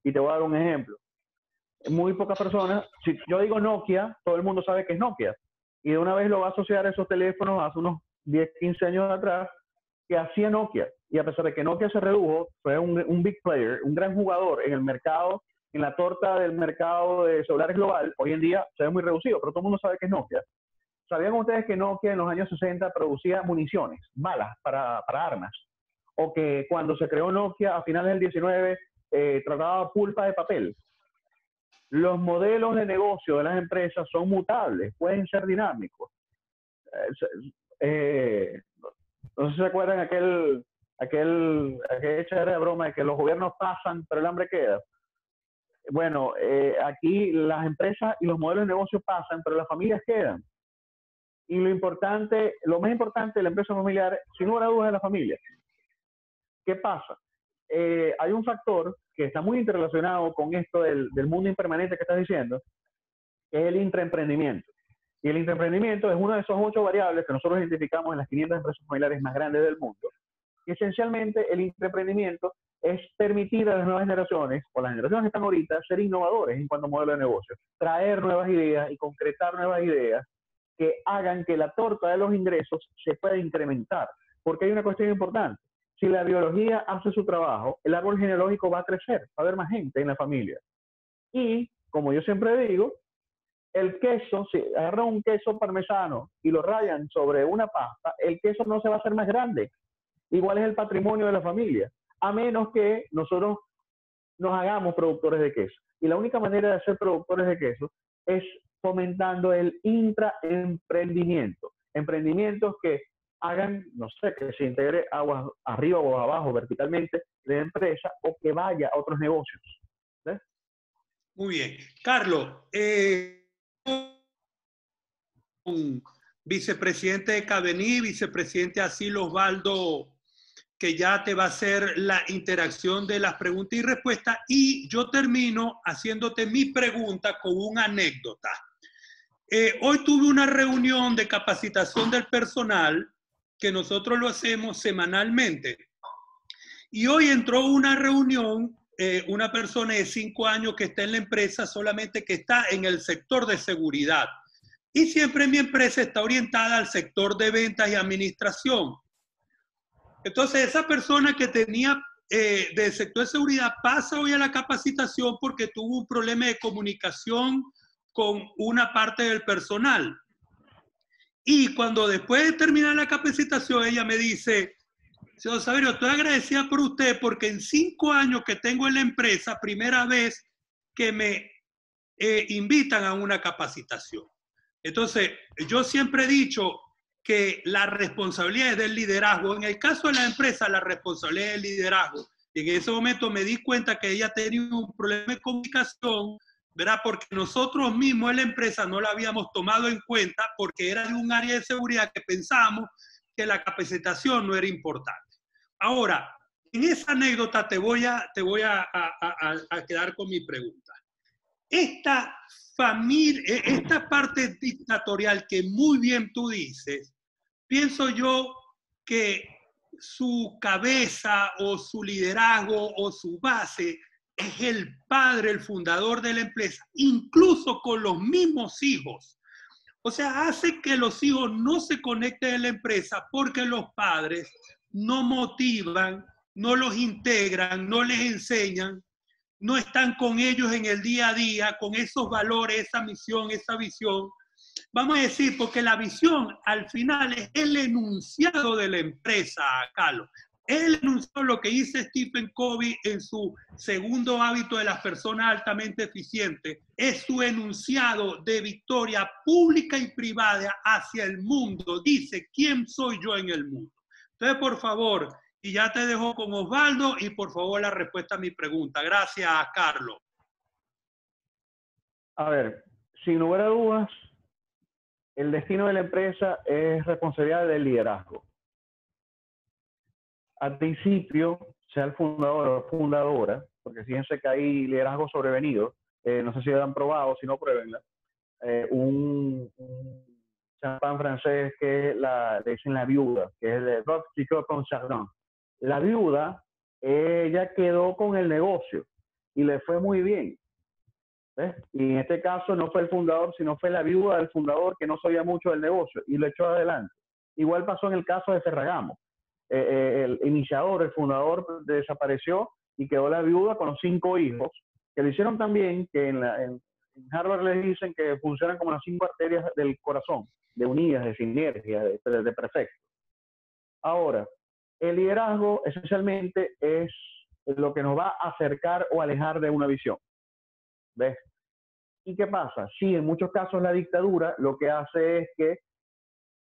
Y te voy a dar un ejemplo. Muy pocas personas, si yo digo Nokia, todo el mundo sabe que es Nokia y de una vez lo va a asociar a esos teléfonos hace unos 10, 15 años atrás que hacía Nokia, y a pesar de que Nokia se redujo, fue un big player, un gran jugador en el mercado, en la torta del mercado de celulares global. Hoy en día se ve muy reducido, pero todo el mundo sabe que es Nokia. ¿Sabían ustedes que Nokia en los años 60 producía municiones, balas para armas? O que cuando se creó Nokia a finales del 19 trataba pulpa de papel. Los modelos de negocio de las empresas son mutables, pueden ser dinámicos. No sé si se acuerdan aquella echadera de broma de que los gobiernos pasan, pero el hambre queda. Bueno, aquí las empresas y los modelos de negocio pasan, pero las familias quedan. Y lo más importante de la empresa familiar, sin lugar a dudas, es la familia. ¿Qué pasa? Hay un factor que está muy interrelacionado con esto del mundo impermanente que estás diciendo, que es el intraemprendimiento. Y el intraemprendimiento es una de esas 8 variables que nosotros identificamos en las 500 empresas familiares más grandes del mundo. Y esencialmente el intraemprendimiento es permitir a las nuevas generaciones, o las generaciones que están ahorita, ser innovadores en cuanto a modelo de negocio, traer nuevas ideas y concretar nuevas ideas que hagan que la torta de los ingresos se pueda incrementar. Porque hay una cuestión importante. Si la biología hace su trabajo, el árbol genealógico va a crecer, va a haber más gente en la familia. Y, como yo siempre digo, el queso, si agarran un queso parmesano y lo rayan sobre una pasta, el queso no se va a hacer más grande. Igual es el patrimonio de la familia, a menos que nosotros nos hagamos productores de queso. Y la única manera de ser productores de queso es fomentando el intraemprendimiento. Emprendimientos que hagan, no sé, que se integre aguas arriba o abajo verticalmente de la empresa o que vaya a otros negocios. ¿Ves? Muy bien. Carlos, vicepresidente de Cavení, vicepresidente Asil Osvaldo, que ya te va a hacer la interacción de las preguntas y respuestas, y yo termino haciéndote mi pregunta con una anécdota. Hoy tuve una reunión de capacitación del personal, que nosotros lo hacemos semanalmente, y hoy entró una reunión, una persona de 5 años que está en la empresa, solamente que está en el sector de seguridad. Y siempre mi empresa está orientada al sector de ventas y administración. Entonces, esa persona que tenía del sector de seguridad pasa hoy a la capacitación porque tuvo un problema de comunicación con una parte del personal. Y cuando después de terminar la capacitación, ella me dice: señor Saverio, estoy agradecida por usted porque en 5 años que tengo en la empresa, primera vez que me invitan a una capacitación. Entonces, yo siempre he dicho que la responsabilidad es del liderazgo. En el caso de la empresa, la responsabilidad es del liderazgo. Y en ese momento me di cuenta que ella tenía un problema de comunicación, ¿verdad? Porque nosotros mismos en la empresa no la habíamos tomado en cuenta porque era de un área de seguridad que pensábamos que la capacitación no era importante. Ahora, en esa anécdota te voy a quedar con mi pregunta. Esta parte dictatorial que muy bien tú dices, pienso yo que su cabeza o su liderazgo o su base es el padre, el fundador de la empresa, incluso con los mismos hijos. O sea, hace que los hijos no se conecten a la empresa porque los padres no motivan, no los integran, no les enseñan, no están con ellos en el día a día, con esos valores, esa misión, esa visión. Vamos a decir, porque la visión al final es el enunciado de la empresa, Carlos. Es el enunciado, lo que dice Stephen Covey en su segundo hábito de las personas altamente eficientes, es su enunciado de victoria pública y privada hacia el mundo. Dice, ¿quién soy yo en el mundo? Entonces, por favor, y ya te dejo con Osvaldo y por favor la respuesta a mi pregunta. Gracias, Carlos. A ver, sin lugar a dudas, el destino de la empresa es responsabilidad del liderazgo. Al principio, sea el fundador o fundadora, porque fíjense que hay liderazgo sobrevenido, no sé si lo han probado, si no, pruébenla. Un champán francés que le dicen la viuda, que es el de Rock Chicot con Chardon. La viuda, ella quedó con el negocio y le fue muy bien. ¿Ves? Y en este caso no fue el fundador, sino fue la viuda del fundador que no sabía mucho del negocio y lo echó adelante. Igual pasó en el caso de Ferragamo. El iniciador, el fundador desapareció y quedó la viuda con los 5 hijos, que lo hicieron también, que en Harvard les dicen que funcionan como las 5 arterias del corazón, de unidas, de sinergia, de perfecto. Ahora, el liderazgo esencialmente es lo que nos va a acercar o alejar de una visión. ¿Ves? ¿Y qué pasa? Sí, en muchos casos la dictadura lo que hace es que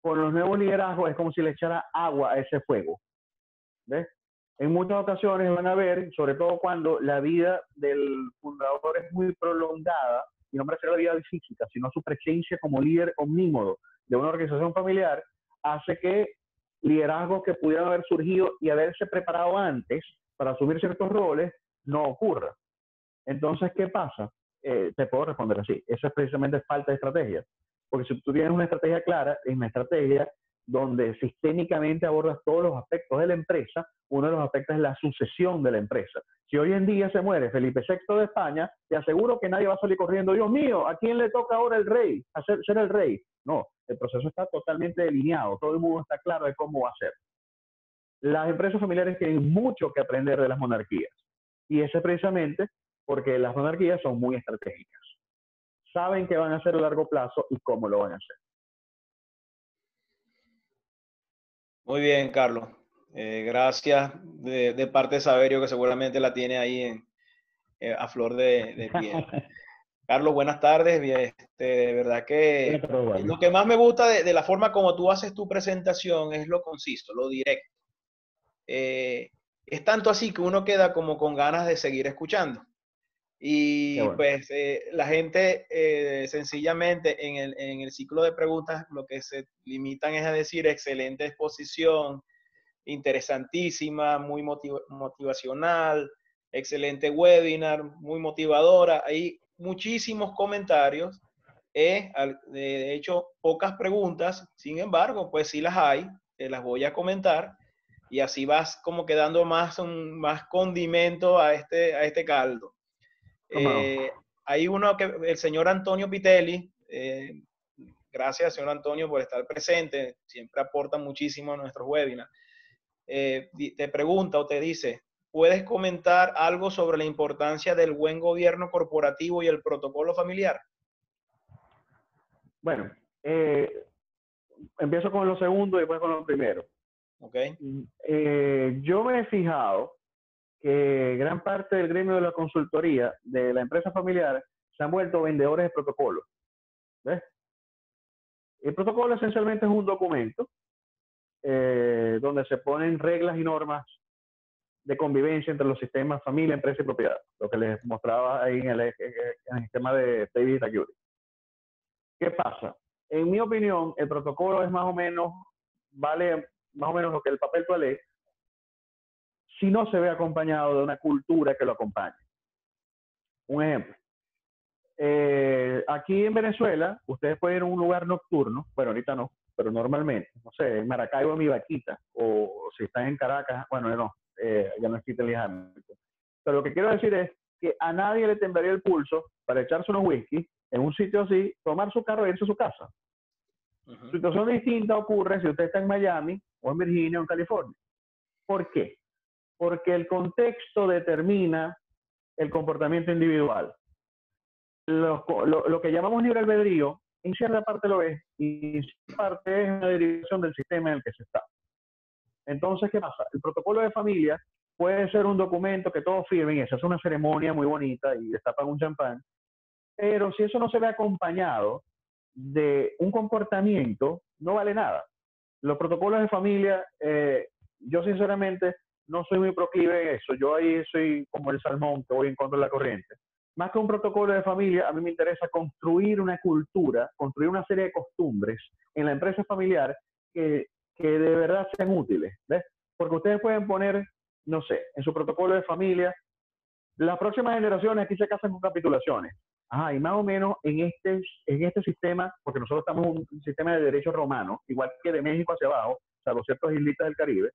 con los nuevos liderazgos es como si le echara agua a ese fuego. ¿Ves? En muchas ocasiones van a ver, sobre todo cuando la vida del fundador es muy prolongada, y no me refiero a la vida física, sino a su presencia como líder omnímodo de una organización familiar, hace que liderazgos que pudieran haber surgido y haberse preparado antes para asumir ciertos roles no ocurra. Entonces, ¿qué pasa? Te puedo responder así. Eso es precisamente falta de estrategia. Porque si tú tienes una estrategia clara, es una estrategia donde sistémicamente abordas todos los aspectos de la empresa. Uno de los aspectos es la sucesión de la empresa. Si hoy en día se muere Felipe VI de España, te aseguro que nadie va a salir corriendo. Dios mío, ¿a quién le toca ahora el rey? Ser el rey. No, el proceso está totalmente delineado. Todo el mundo está claro de cómo va a ser. Las empresas familiares tienen mucho que aprender de las monarquías. Y eso es precisamente porque las monarquías son muy estratégicas. Saben qué van a hacer a largo plazo y cómo lo van a hacer. Muy bien, Carlos. Gracias de parte de Saverio, que seguramente la tiene ahí a flor de piel. Carlos, buenas tardes. De verdad que lo que más me gusta de la forma como tú haces tu presentación es lo conciso, lo directo. Es tanto así que uno queda como con ganas de seguir escuchando. Y bueno, pues la gente sencillamente en el ciclo de preguntas lo que se limitan es a decir excelente exposición, interesantísima, muy motivacional, excelente webinar, muy motivadora. Hay muchísimos comentarios, de hecho pocas preguntas, sin embargo pues sí las hay, las voy a comentar y así vas como quedando más condimento a este caldo. Hay uno que el señor Antonio Pitelli, gracias señor Antonio por estar presente, siempre aporta muchísimo a nuestros webinars. Te pregunta o te dice, ¿puedes comentar algo sobre la importancia del buen gobierno corporativo y el protocolo familiar? Bueno, empiezo con lo segundo y después con lo primero. Okay. Yo me he fijado que gran parte del gremio de la consultoría de la empresa familiar se han vuelto vendedores de protocolos. ¿Ves? El protocolo esencialmente es un documento donde se ponen reglas y normas de convivencia entre los sistemas familia, empresa y propiedad, lo que les mostraba ahí en el esquema de David Aguirre. ¿Qué pasa? En mi opinión, el protocolo es más o menos, vale más o menos lo que el papel toalé, si no se ve acompañado de una cultura que lo acompañe. Un ejemplo. Aquí en Venezuela, ustedes pueden ir a un lugar nocturno, bueno, ahorita no, pero normalmente, no sé, en Maracaibo, en Mi Vaquita, o si están en Caracas, bueno, no, ya no existe el Hamilton. Pero lo que quiero decir es que a nadie le temblaría el pulso para echarse unos whisky en un sitio así, tomar su carro e irse a su casa. Situación distinta ocurre si usted está en Miami, o en Virginia, o en California. ¿Por qué? Porque el contexto determina el comportamiento individual. Lo que llamamos libre albedrío, en cierta parte lo es, y en cierta parte es una derivación del sistema en el que se está. Entonces, ¿qué pasa? El protocolo de familia puede ser un documento que todos firmen, y esa es una ceremonia muy bonita y destapan un champán, pero si eso no se ve acompañado de un comportamiento, no vale nada. Los protocolos de familia, yo sinceramente no soy muy proclive en eso. Yo ahí soy como el salmón que voy en contra de la corriente. Más que un protocolo de familia, a mí me interesa construir una cultura, construir una serie de costumbres en la empresa familiar que de verdad sean útiles, ¿ves? Porque ustedes pueden poner, no sé, en su protocolo de familia, las próximas generaciones aquí se casan con capitulaciones. Ajá, y más o menos en este sistema, porque nosotros estamos en un sistema de derecho romano, igual que de México hacia abajo, salvo ciertas islitas del Caribe,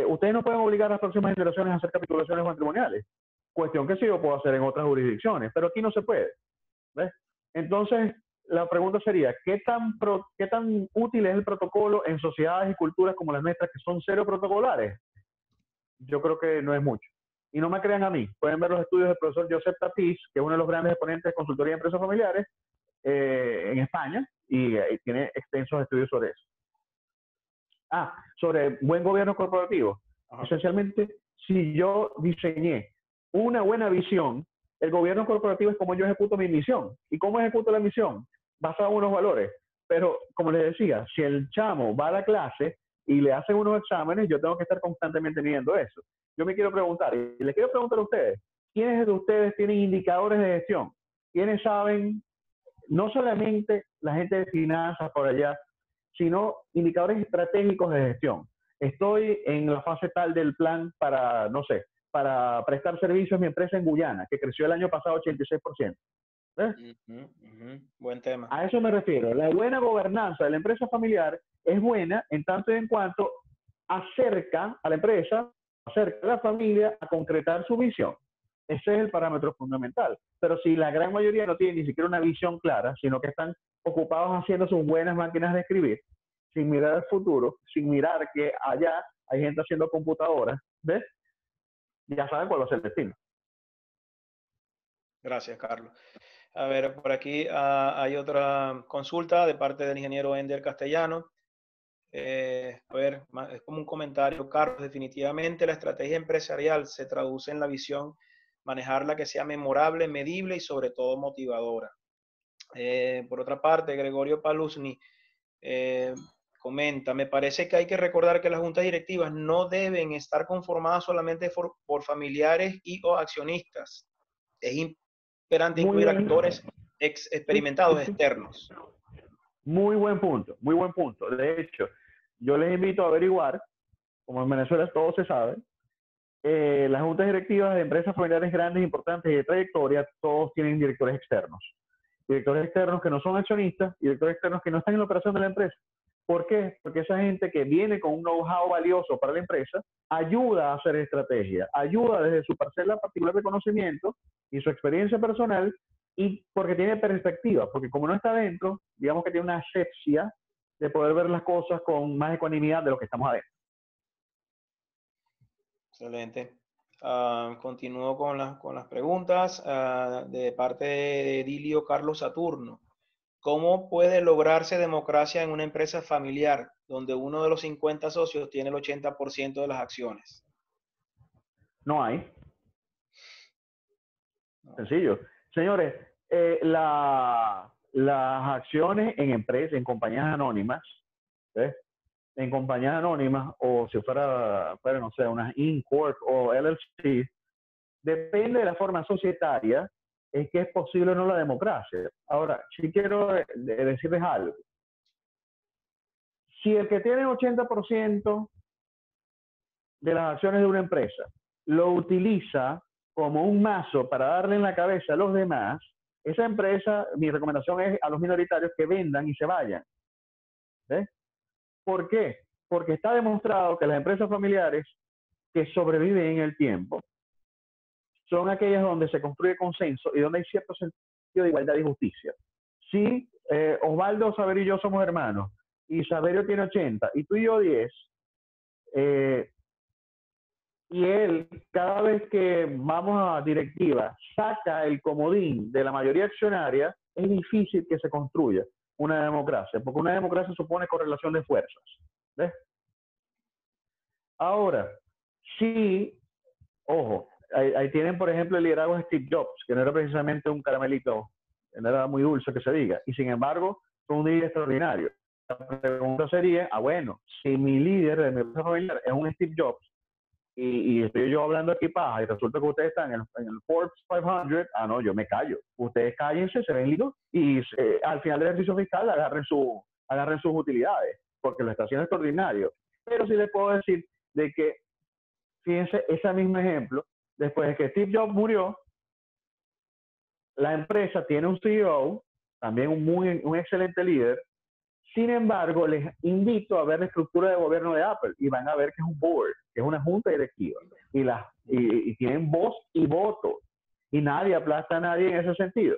ustedes no pueden obligar a las próximas generaciones a hacer capitulaciones matrimoniales. Cuestión que sí yo puedo hacer en otras jurisdicciones, pero aquí no se puede, ¿ves? Entonces, la pregunta sería, ¿qué tan útil es el protocolo en sociedades y culturas como las nuestras que son cero protocolares? Yo creo que no es mucho. Y no me crean a mí, pueden ver los estudios del profesor Josep Tapiz, que es uno de los grandes exponentes de consultoría de empresas familiares en España, y tiene extensos estudios sobre eso. Sobre buen gobierno corporativo. Ajá. Esencialmente, si yo diseñé una buena visión, el gobierno corporativo es como yo ejecuto mi misión. ¿Y cómo ejecuto la misión? Basado en unos valores. Pero, como les decía, si el chamo va a la clase y le hacen unos exámenes, yo tengo que estar constantemente midiendo eso. Yo me quiero preguntar, y les quiero preguntar a ustedes, ¿quiénes de ustedes tienen indicadores de gestión? ¿Quiénes saben, no solamente la gente de finanzas por allá, sino indicadores estratégicos de gestión? Estoy en la fase tal del plan para, no sé, para prestar servicios a mi empresa en Guyana, que creció el año pasado 86%. Buen tema. A eso me refiero. La buena gobernanza de la empresa familiar es buena en tanto y en cuanto acerca a la empresa, acerca a la familia a concretar su visión. Ese es el parámetro fundamental. Pero si la gran mayoría no tiene ni siquiera una visión clara, sino que están ocupados haciendo sus buenas máquinas de escribir, sin mirar al futuro, sin mirar que allá hay gente haciendo computadoras, ¿ves? Ya saben cuál va a ser el destino. Gracias, Carlos. A ver, por aquí hay otra consulta de parte del ingeniero Ender Castellano. A ver, es como un comentario. Carlos, definitivamente la estrategia empresarial se traduce en la visión, manejarla que sea memorable, medible y sobre todo motivadora. Por otra parte, Gregorio Paluzny comenta, me parece que hay que recordar que las juntas directivas no deben estar conformadas solamente por familiares y o accionistas. Es importante incluir actores experimentados externos. Muy buen punto, muy buen punto. De hecho, yo les invito a averiguar, como en Venezuela todo se sabe, las juntas directivas de empresas familiares grandes, importantes y de trayectoria, todos tienen directores externos. Directores externos que no son accionistas y directores externos que no están en la operación de la empresa. ¿Por qué? Porque esa gente que viene con un know-how valioso para la empresa ayuda a hacer estrategia, ayuda desde su parcela particular de conocimiento y su experiencia personal, y porque tiene perspectiva, porque como no está adentro, digamos que tiene una asepsia de poder ver las cosas con más ecuanimidad de lo que estamos adentro. Excelente. Continúo con las preguntas de parte de Edilio Carlos Saturno. ¿Cómo puede lograrse democracia en una empresa familiar donde uno de los 50 socios tiene el 80% de las acciones? No hay. Sencillo. Señores, las acciones en empresas, en compañías anónimas, ¿ves? En compañías anónimas, o si fuera no sé, unas Inc. Corp o LLC, depende de la forma societaria, es que es posible o no la democracia. Ahora, si quiero decirles algo. Si el que tiene el 80% de las acciones de una empresa lo utiliza como un mazo para darle en la cabeza a los demás, esa empresa, mi recomendación es a los minoritarios que vendan y se vayan. ¿Ves? ¿Por qué? Porque está demostrado que las empresas familiares que sobreviven en el tiempo son aquellas donde se construye consenso y donde hay cierto sentido de igualdad y justicia. Si Osvaldo, Saverio y yo somos hermanos, y Saverio tiene 80 y tú y yo 10, Y él, cada vez que vamos a directiva, saca el comodín de la mayoría accionaria, es difícil que se construya una democracia, porque una democracia supone correlación de fuerzas. ¿Ves? Ahora, sí, ojo, ahí tienen, por ejemplo, el liderazgo de Steve Jobs, que no era precisamente un caramelito, no era muy dulce que se diga, y sin embargo, fue un líder extraordinario. La pregunta sería, bueno, si mi líder de mi empresa familiar es un Steve Jobs, y estoy yo hablando aquí paja, y resulta que ustedes están en el Forbes 500, no, yo me callo. Ustedes cállense, se ven lindos, y al final del ejercicio fiscal agarren sus utilidades, porque lo está haciendo extraordinario. Pero sí les puedo decir de que, fíjense, ese mismo ejemplo, después de que Steve Jobs murió, la empresa tiene un CEO, también un excelente líder. Sin embargo, les invito a ver la estructura de gobierno de Apple y van a ver que es un board, que es una junta directiva. Y tienen voz y voto. Y nadie aplasta a nadie en ese sentido,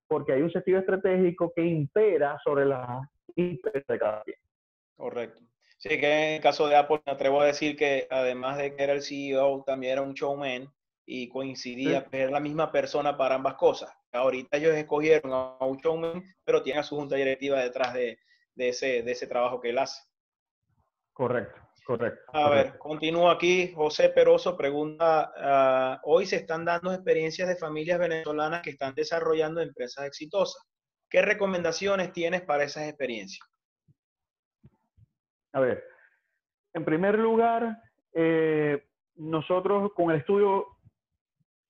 porque hay un sentido estratégico que impera sobre las intereses de cada quien. Correcto. Sí, que en el caso de Apple me atrevo a decir que además de que era el CEO, también era un showman y coincidía, pues, era la misma persona para ambas cosas. Ahorita ellos escogieron a un showman, pero tiene a su junta directiva detrás de ese trabajo que él hace. Correcto. A ver, continúo aquí. José Peroso pregunta, hoy se están dando experiencias de familias venezolanas que están desarrollando empresas exitosas. ¿Qué recomendaciones tienes para esas experiencias? A ver, en primer lugar, nosotros con el estudio,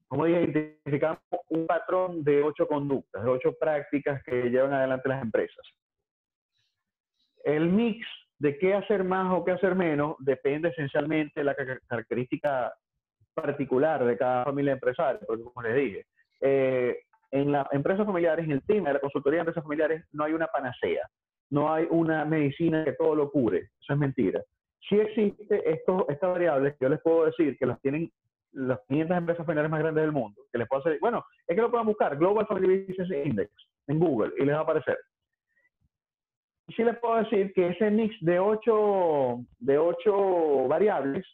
como dije, identificamos un patrón de 8 conductas, de 8 prácticas que llevan adelante las empresas. El mix de qué hacer más o qué hacer menos depende esencialmente de la característica particular de cada familia empresaria, porque como les dije, en las empresas familiares, en el tema de la consultoría de empresas familiares, no hay una panacea, no hay una medicina que todo lo cure, eso es mentira. Sí existe estas variables que yo les puedo decir que las tienen las 500 empresas familiares más grandes del mundo, que les puedo hacer, bueno, es que lo pueden buscar, Global Family Business Index, en Google, y les va a aparecer. Sí les puedo decir que ese mix de 8 variables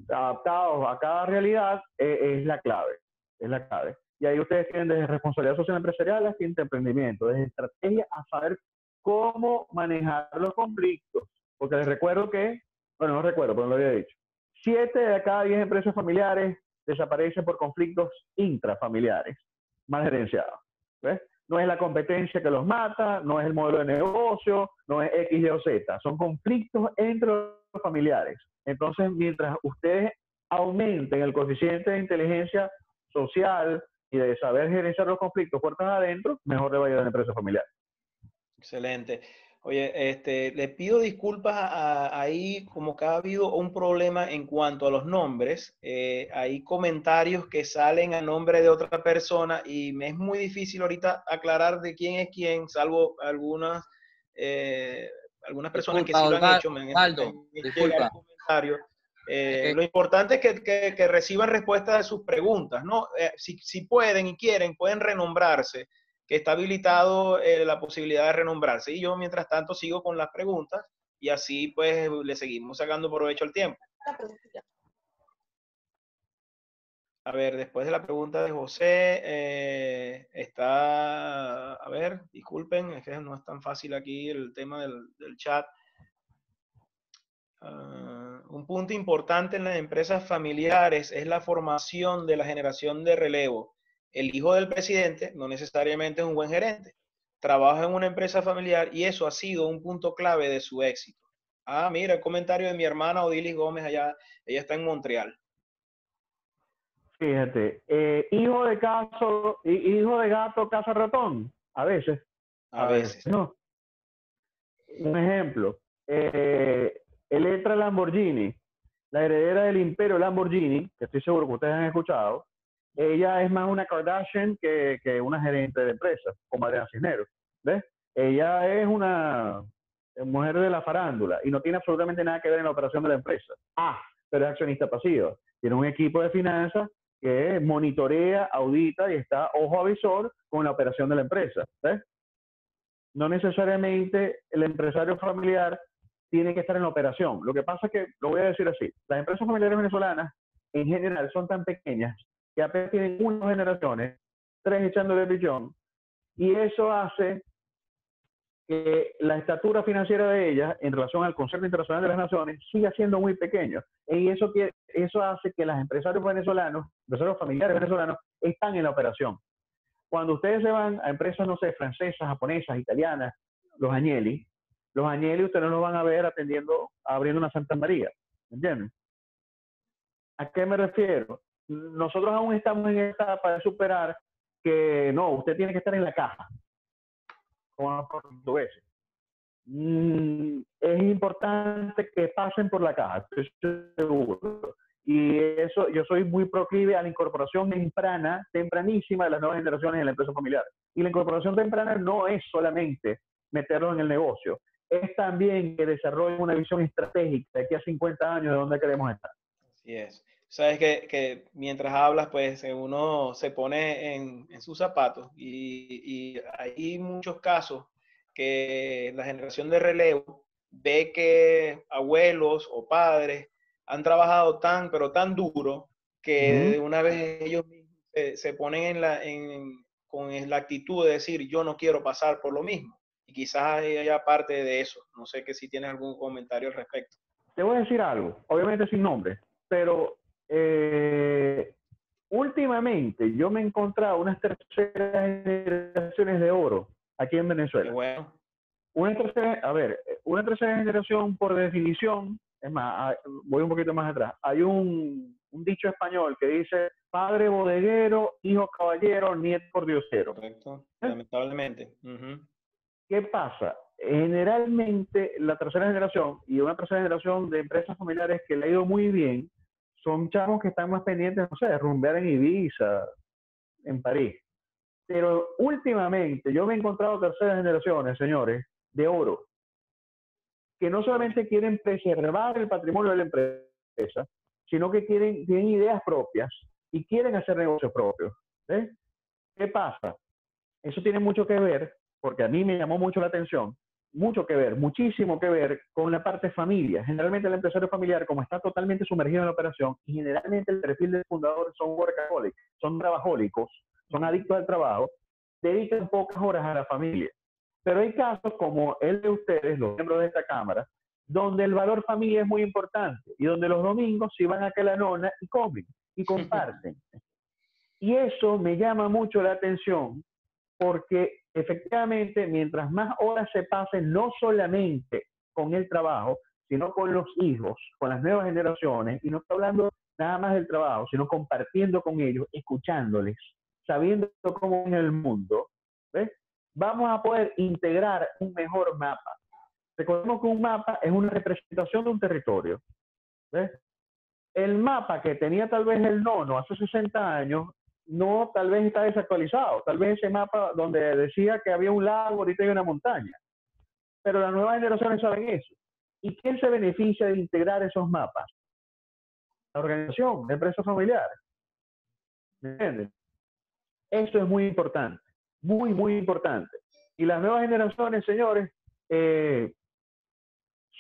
adaptados a cada realidad es la clave. Es la clave. Y ahí ustedes tienen desde responsabilidad social empresarial hasta emprendimiento, desde estrategia a saber cómo manejar los conflictos. Porque les recuerdo que, bueno, no recuerdo, pero no lo había dicho, 7 de cada 10 empresas familiares desaparecen por conflictos intrafamiliares, mal gerenciados. ¿Ves? No es la competencia que los mata, no es el modelo de negocio, no es X, Y o Z. Son conflictos entre los familiares. Entonces, mientras ustedes aumenten el coeficiente de inteligencia social y de saber gerenciar los conflictos puertas adentro, mejor le va a ir a la empresa familiar. Excelente. Oye, le pido disculpas ahí, como que ha habido un problema en cuanto a los nombres. Hay comentarios que salen a nombre de otra persona y me es muy difícil ahorita aclarar de quién es quién, salvo algunas personas que sí lo han hecho. Me han llegado comentarios. Lo importante es que reciban respuestas de sus preguntas, ¿no? Si pueden y quieren, pueden renombrarse, que está habilitado la posibilidad de renombrarse. Y yo, mientras tanto, sigo con las preguntas y así, pues, le seguimos sacando provecho al tiempo. A ver, después de la pregunta de José, está, a ver, disculpen, es que no es tan fácil aquí el tema del chat. Un punto importante en las empresas familiares es la formación de la generación de relevo. El hijo del presidente no necesariamente es un buen gerente. Trabaja en una empresa familiar y eso ha sido un punto clave de su éxito. Mira el comentario de mi hermana Odilis Gómez allá. Ella está en Montreal. Fíjate, hijo de gato caza ratón. A veces. A veces. No. Un ejemplo. Electra Lamborghini, la heredera del imperio Lamborghini, que estoy seguro que ustedes han escuchado, ella es más una Kardashian que una gerente de empresa, como Adriana Cisneros. ¿Ves? Ella es una mujer de la farándula y no tiene absolutamente nada que ver en la operación de la empresa. Pero es accionista pasiva. Tiene un equipo de finanzas que monitorea, audita y está ojo avisor con la operación de la empresa. ¿Ves? No necesariamente el empresario familiar tiene que estar en la operación. Lo que pasa es que, lo voy a decir así, las empresas familiares venezolanas en general son tan pequeñas que apenas tienen 1 generaciones, 3 echándole pichón, y eso hace que la estatura financiera de ellas en relación al Concierto Internacional de las Naciones siga siendo muy pequeño. Y eso hace que los empresarios venezolanos, empresarios familiares venezolanos, están en la operación. Cuando ustedes se van a empresas, no sé, francesas, japonesas, italianas, los Agnelli ustedes no los van a ver abriendo una Santa María, ¿entienden? ¿A qué me refiero? Nosotros aún estamos en esta etapa de superar que no, usted tiene que estar en la caja, como los portugueses. Es importante que pasen por la caja, estoy seguro. Y eso, yo soy muy proclive a la incorporación tempranísima de las nuevas generaciones en la empresa familiar. Y la incorporación temprana no es solamente meterlos en el negocio, es también que desarrollen una visión estratégica de aquí a 50 años de dónde queremos estar. Así es. Sabes que mientras hablas, pues uno se pone en sus zapatos y hay muchos casos que la generación de relevo ve que abuelos o padres han trabajado pero tan duro que de una vez ellos mismos se ponen con la actitud de decir yo no quiero pasar por lo mismo. Y quizás haya parte de eso. No sé que si tienes algún comentario al respecto. Te voy a decir algo, obviamente sin nombre, pero últimamente yo me he encontrado unas terceras generaciones de oro aquí en Venezuela. Qué bueno. Una tercera generación por definición, es más, voy un poquito más atrás. Hay un dicho español que dice padre bodeguero, hijo caballero, nieto pordiosero. Correcto, lamentablemente. ¿Qué pasa? Generalmente la tercera generación y una tercera generación de empresas familiares que le ha ido muy bien son chavos que están más pendientes, no sé, de rumbear en Ibiza, en París. Pero últimamente yo me he encontrado terceras generaciones, señores, de oro, que no solamente quieren preservar el patrimonio de la empresa, sino que tienen ideas propias y quieren hacer negocios propios. ¿Ves? ¿Qué pasa? Eso tiene mucho que ver, porque a mí me llamó mucho la atención, muchísimo que ver con la parte familia. Generalmente el empresario familiar, como está totalmente sumergido en la operación, y generalmente el perfil del fundador son workaholics, son trabajólicos, son adictos al trabajo, dedican pocas horas a la familia. Pero hay casos como el de ustedes, los miembros de esta cámara, donde el valor familia es muy importante y donde los domingos sí van a que la nona y comen y comparten. Y eso me llama mucho la atención porque efectivamente mientras más horas se pasen no solamente con el trabajo, sino con los hijos, con las nuevas generaciones, y no estoy hablando nada más del trabajo, sino compartiendo con ellos, escuchándoles, sabiendo cómo es el mundo, ¿ves? Vamos a poder integrar un mejor mapa. Recordemos que un mapa es una representación de un territorio, ¿ves? El mapa que tenía tal vez el nono hace 60 años, no, tal vez está desactualizado. Tal vez ese mapa donde decía que había un lago, ahorita hay una montaña. Pero las nuevas generaciones saben eso. ¿Y quién se beneficia de integrar esos mapas? La organización, la empresa familiar. ¿Me entienden? Eso es muy importante. Muy, muy importante. Y las nuevas generaciones, señores,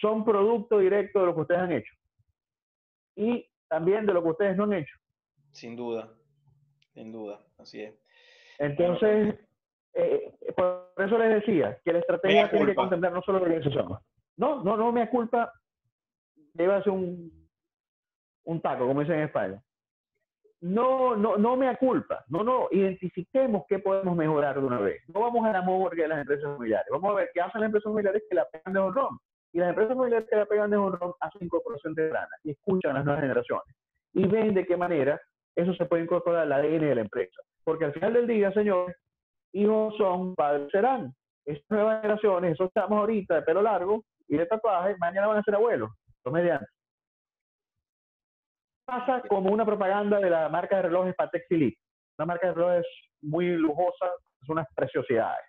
son producto directo de lo que ustedes han hecho. Y también de lo que ustedes no han hecho. Sin duda, así es. Entonces, por eso les decía que la estrategia tiene que contemplar no solo la organización. No me culpa, debe hacer un taco, como dicen en España. No me culpa. No, identifiquemos qué podemos mejorar de una vez. No vamos a la morgue de las empresas familiares. Vamos a ver qué hacen las empresas familiares que la pegan de honrón. Y las empresas familiares que la pegan de honrón hacen incorporación temprana y escuchan a las nuevas generaciones. Y ven de qué manera eso se puede incorporar al ADN de la empresa. Porque al final del día, señores, hijos son, padres serán. Estas nuevas generaciones, esos chamos ahorita de pelo largo y de tatuaje, mañana van a ser abuelos, los medianos. Pasa como una propaganda de la marca de relojes Patek Philippe. Una marca de relojes muy lujosa, son unas preciosidades.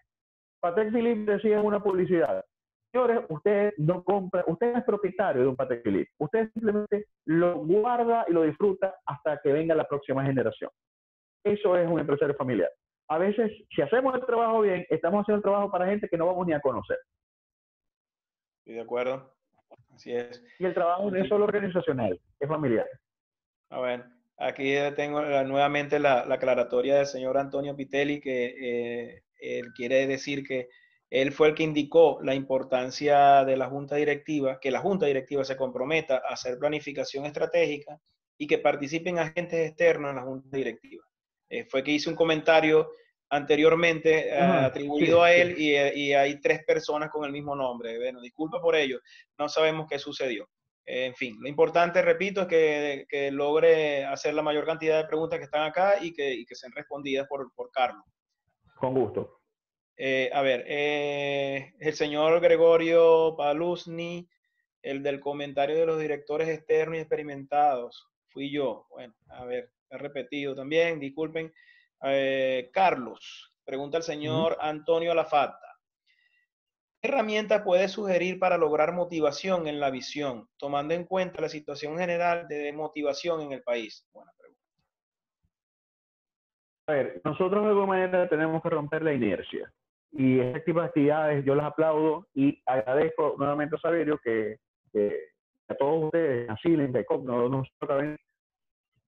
Patek Philippe decía en una publicidad: señores, usted no compra, usted no es propietario de un Patek Philippe. Usted simplemente lo guarda y lo disfruta hasta que venga la próxima generación. Eso es un empresario familiar. A veces, si hacemos el trabajo bien, estamos haciendo el trabajo para gente que no vamos ni a conocer. Estoy de acuerdo. Así es. Y el trabajo no es solo organizacional, es familiar. A ver, aquí tengo nuevamente la aclaratoria del señor Antonio Pitelli, que él quiere decir que él fue el que indicó la importancia de la junta directiva, que la junta directiva se comprometa a hacer planificación estratégica y que participen agentes externos en la junta directiva. Fue que hice un comentario anteriormente atribuido a él y hay 3 personas con el mismo nombre. Bueno, disculpa por ello, no sabemos qué sucedió. En fin, lo importante, repito, es que logre hacer la mayor cantidad de preguntas que están acá y que sean respondidas por Carlos. Con gusto. A ver, el señor Gregorio Paluzzi, el del comentario de los directores externos y experimentados, fui yo. Bueno, a ver, he repetido también, disculpen. Carlos, pregunta el señor Antonio Lafata. ¿Qué herramienta puede sugerir para lograr motivación en la visión, tomando en cuenta la situación general de motivación en el país? Buena pregunta. A ver, nosotros de alguna manera tenemos que romper la inercia. Y este tipo de actividades yo las aplaudo y agradezco nuevamente a Saverio que a todos ustedes, a Silent, a COP, nosotros también,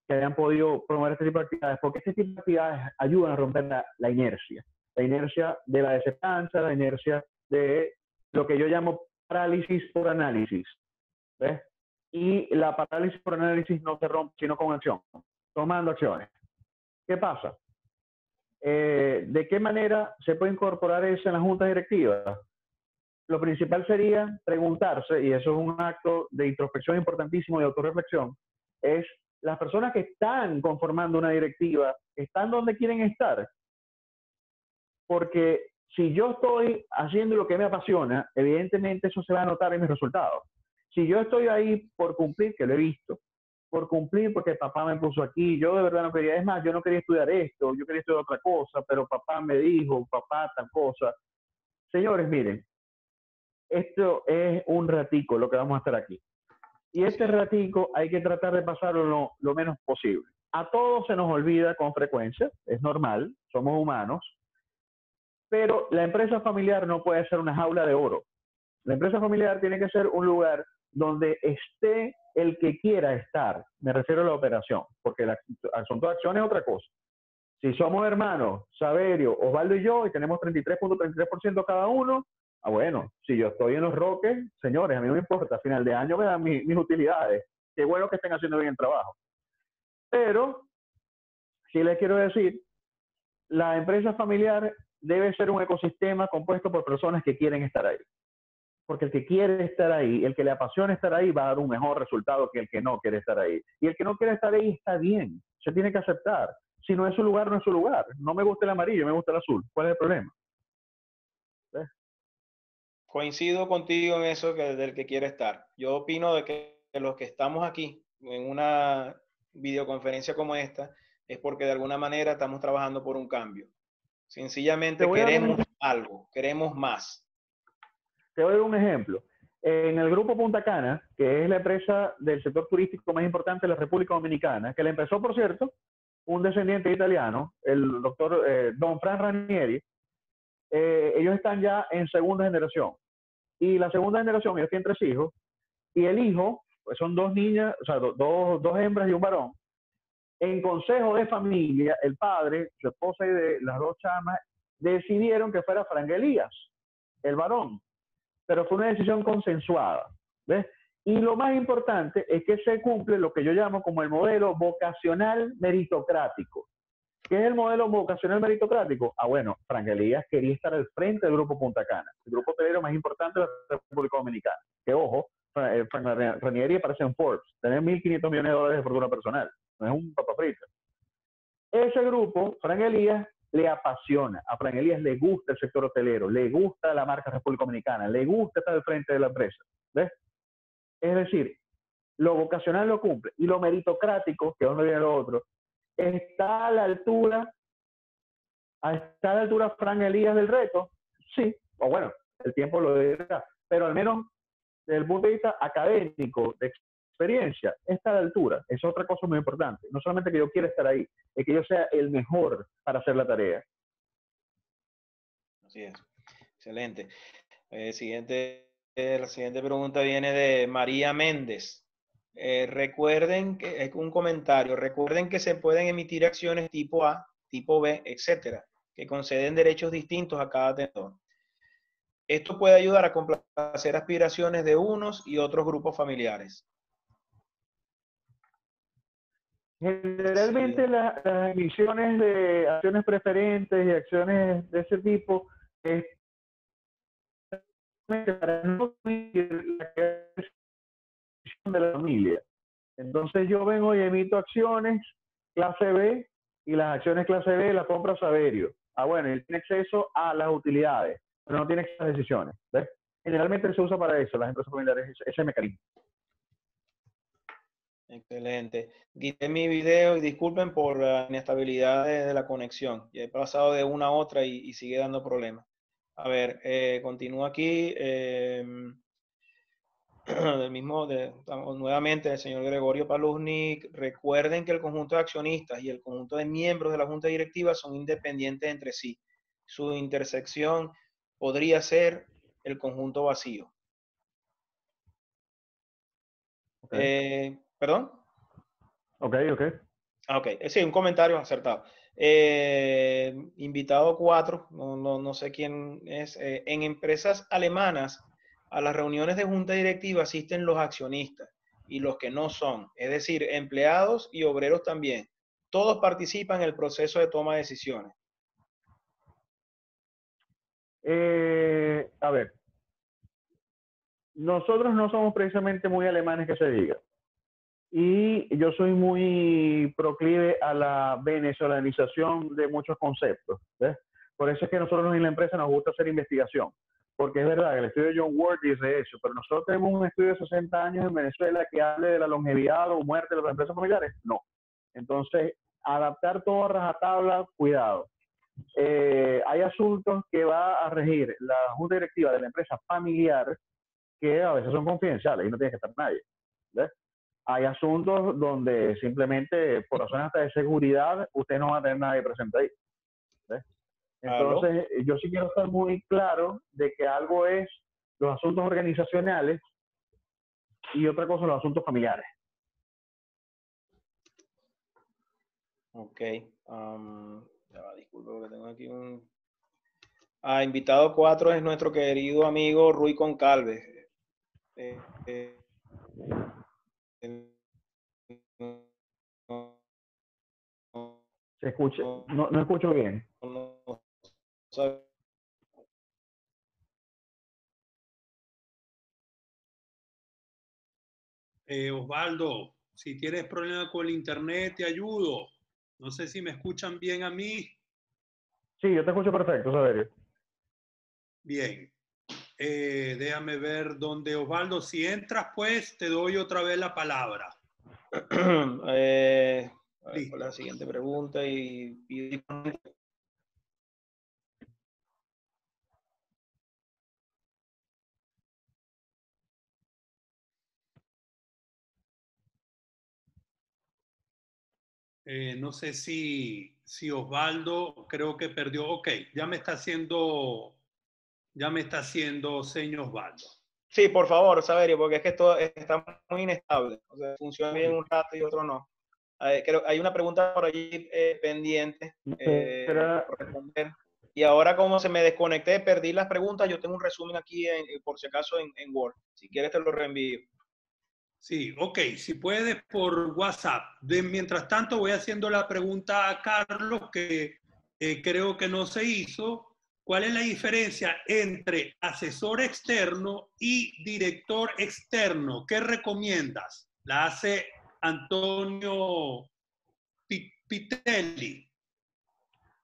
que hayan podido promover este tipo de actividades, porque este tipo de actividades ayudan a romper la inercia de la desesperanza, la inercia de lo que yo llamo parálisis por análisis. ¿Ves? Y la parálisis por análisis no se rompe sino con acción, tomando acciones. ¿Qué pasa? ¿De qué manera se puede incorporar eso en la junta directiva? Lo principal sería preguntarse, y eso es un acto de introspección importantísimo, de autorreflexión, es las personas que están conformando una directiva, ¿están donde quieren estar? Porque si yo estoy haciendo lo que me apasiona, evidentemente eso se va a notar en mis resultados. Si yo estoy ahí por cumplir, que lo he visto, por cumplir porque papá me puso aquí, yo de verdad no quería, es más, yo no quería estudiar esto, yo quería estudiar otra cosa, pero papá me dijo, papá tal cosa. Señores, miren, esto es un ratico lo que vamos a estar aquí. Y este ratico hay que tratar de pasarlo lo menos posible. A todos se nos olvida con frecuencia, es normal, somos humanos, pero la empresa familiar no puede ser una jaula de oro. La empresa familiar tiene que ser un lugar donde esté el que quiera estar. Me refiero a la operación, porque el asunto de acción es otra cosa. Si somos hermanos, Saverio, Osvaldo y yo, y tenemos 33.33% cada uno, bueno, si yo estoy en los Roques, señores, a mí no me importa, a final de año me dan mis utilidades. Qué bueno que estén haciendo bien el trabajo. Pero, sí les quiero decir, la empresa familiar debe ser un ecosistema compuesto por personas que quieren estar ahí. Porque el que quiere estar ahí, el que le apasiona estar ahí, va a dar un mejor resultado que el que no quiere estar ahí. Y el que no quiere estar ahí está bien, se tiene que aceptar. Si no es su lugar, no es su lugar. No me gusta el amarillo, me gusta el azul. ¿Cuál es el problema? ¿Ves? Coincido contigo en eso del que quiere estar. Yo opino de que los que estamos aquí en una videoconferencia como esta es porque de alguna manera estamos trabajando por un cambio. Sencillamente queremos algo, queremos más. Te doy un ejemplo. En el grupo Punta Cana, que es la empresa del sector turístico más importante de la República Dominicana, que la empezó, por cierto, un descendiente italiano, el doctor Don Fran Ranieri, ellos están ya en segunda generación. Y la segunda generación, ellos tienen 3 hijos, y el hijo, pues son 2 niñas, o sea, dos hembras y un varón. En consejo de familia, el padre, su esposa y de las 2 chamas decidieron que fuera Frank Elías, el varón. Pero fue una decisión consensuada. ¿Ves? Y lo más importante es que se cumple lo que yo llamo como el modelo vocacional meritocrático. ¿Qué es el modelo vocacional meritocrático? Bueno, Frank Elías quería estar al frente del Grupo Punta Cana, el grupo hotelero más importante de la República Dominicana. Que ojo, Frank Ranieri aparece en Forbes, tiene $1.500 millones de fortuna personal, no es un papa frito. Ese grupo, Frank Elías, le apasiona. A Frank Elías le gusta el sector hotelero, le gusta la marca República Dominicana, le gusta estar al frente de la empresa. ¿Ves? Es decir, lo vocacional lo cumple y lo meritocrático, que es donde viene lo otro, está a la altura Frank Elías del reto. Sí, o bueno, el tiempo lo dirá, pero al menos desde el punto de vista académico, de experiencia, está a la altura. Es otra cosa muy importante. No solamente que yo quiera estar ahí, es que yo sea el mejor para hacer la tarea. Así es. Excelente. Siguiente La siguiente pregunta viene de María Méndez. Recuerden que es un comentario. Recuerden que se pueden emitir acciones tipo A, tipo B, etcétera, que conceden derechos distintos a cada tenedor. Esto puede ayudar a complacer aspiraciones de unos y otros grupos familiares. Generalmente las emisiones de acciones preferentes y acciones de ese tipo es para no permitir la creación de la familia. Entonces yo vengo y emito acciones clase B y las acciones clase B las compra Saverio. Bueno, él tiene acceso a las utilidades, pero no tiene acceso a las decisiones. ¿Ves? Generalmente se usa para eso, las empresas familiares, ese mecanismo. Excelente. Quité mi video y disculpen por la inestabilidad de la conexión. Ya he pasado de una a otra y sigue dando problemas. A ver, continúo aquí. Nuevamente el señor Gregorio Paluznik. Recuerden que el conjunto de accionistas y el conjunto de miembros de la junta directiva son independientes entre sí. Su intersección podría ser el conjunto vacío. Okay. ¿Perdón? Ok. Ok, sí, un comentario acertado. Invitado 4, no sé quién es. En empresas alemanas, a las reuniones de junta directiva asisten los accionistas y los que no son, es decir, empleados y obreros también. Todos participan en el proceso de toma de decisiones. A ver, nosotros no somos precisamente muy alemanes que se diga. Y yo soy muy proclive a la venezolanización de muchos conceptos. ¿Ves? Por eso es que nosotros en la empresa nos gusta hacer investigación. Porque es verdad, el estudio de John Ward dice eso, pero nosotros tenemos un estudio de 60 años en Venezuela que hable de la longevidad o muerte de las empresas familiares. No. Entonces, adaptar todo a rajatabla, cuidado. Hay asuntos que va a regir la junta directiva de la empresa familiar que a veces son confidenciales y no tiene que estar nadie. ¿Ves? Hay asuntos donde simplemente por razones hasta de seguridad usted no va a tener nadie presente ahí. ¿Ves? Entonces, yo sí quiero estar muy claro de que algo es los asuntos organizacionales y otra cosa los asuntos familiares. Ok. Disculpe porque tengo aquí un... invitado 4 es nuestro querido amigo Rui Concalves. Se escucha, no escucho bien. Osvaldo, si tienes problema con el internet, te ayudo. No sé si me escuchan bien a mí. Sí, yo te escucho perfecto, Saverio. Bien. Déjame ver dónde, Osvaldo, si entras, pues te doy otra vez la palabra. La siguiente pregunta y... No sé si Osvaldo creo que perdió. Ok, ya me está haciendo señas Osvaldo. Sí, por favor, Saverio, porque es que esto está muy inestable. O sea, funciona bien un rato y otro no. Hay una pregunta por allí pendiente por responder. Y ahora como se me desconecté, perdí las preguntas, yo tengo un resumen aquí, por si acaso, en Word. Si quieres te lo reenvío. Sí, ok, si puedes por WhatsApp. Mientras tanto voy haciendo la pregunta a Carlos que creo que no se hizo. ¿Cuál es la diferencia entre asesor externo y director externo? ¿Qué recomiendas? La hace Antonio Pitelli.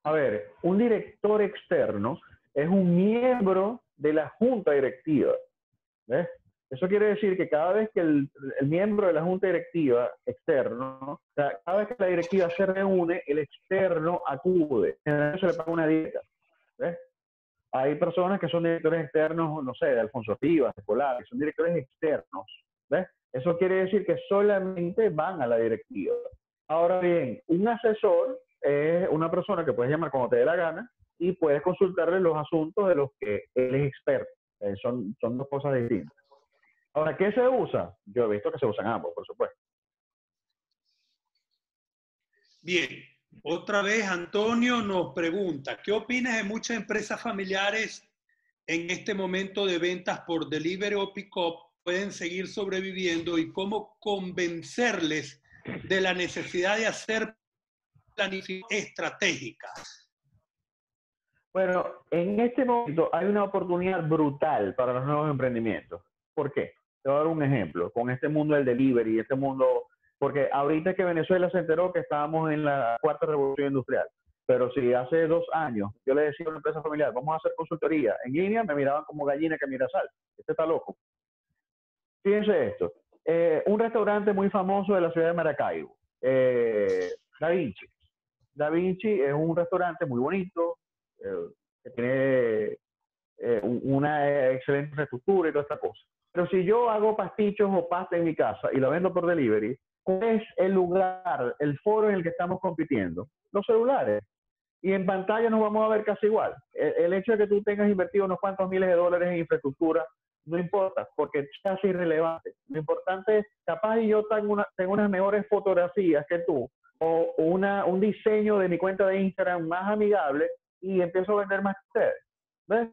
A ver, un director externo es un miembro de la junta directiva. ¿Ves? Eso quiere decir que cada vez que el miembro de la junta directiva externo, o sea, cada vez que la directiva se reúne, el externo acude. En general se le paga una dieta. ¿Ves? Hay personas que son directores externos, no sé, de Alfonso Rivas, de Polar, que son directores externos. ¿Ves? Eso quiere decir que solamente van a la directiva. Ahora bien, un asesor es una persona que puedes llamar cuando te dé la gana y puedes consultarle los asuntos de los que él es experto. Son dos cosas distintas. Ahora, ¿qué se usa? Yo he visto que se usan ambos, por supuesto. Bien, otra vez Antonio nos pregunta, ¿qué opinas de muchas empresas familiares en este momento de ventas por delivery o pick-up pueden seguir sobreviviendo y cómo convencerles de la necesidad de hacer planificaciones estratégicas? Bueno, en este momento hay una oportunidad brutal para los nuevos emprendimientos. ¿Por qué? Te voy a dar un ejemplo. Con este mundo del delivery, este mundo, porque ahorita que Venezuela se enteró que estábamos en la cuarta revolución industrial, pero si hace 2 años yo le decía a una empresa familiar, vamos a hacer consultoría en línea, me miraban como gallina que mira sal. Este está loco. Fíjense esto. Un restaurante muy famoso de la ciudad de Maracaibo, Da Vinci. Da Vinci es un restaurante muy bonito, que tiene una excelente infraestructura y toda esta cosa. Pero si yo hago pastichos o pasta en mi casa y lo vendo por delivery, ¿cuál es el lugar, el foro en el que estamos compitiendo? Los celulares. Y en pantalla nos vamos a ver casi igual. El hecho de que tú tengas invertido unos cuantos miles de dólares en infraestructura no importa, porque es casi irrelevante. Lo importante es, capaz y yo tengo unas mejores fotografías que tú, o un diseño de mi cuenta de Instagram más amigable y empiezo a vender más que ustedes. ¿Ves?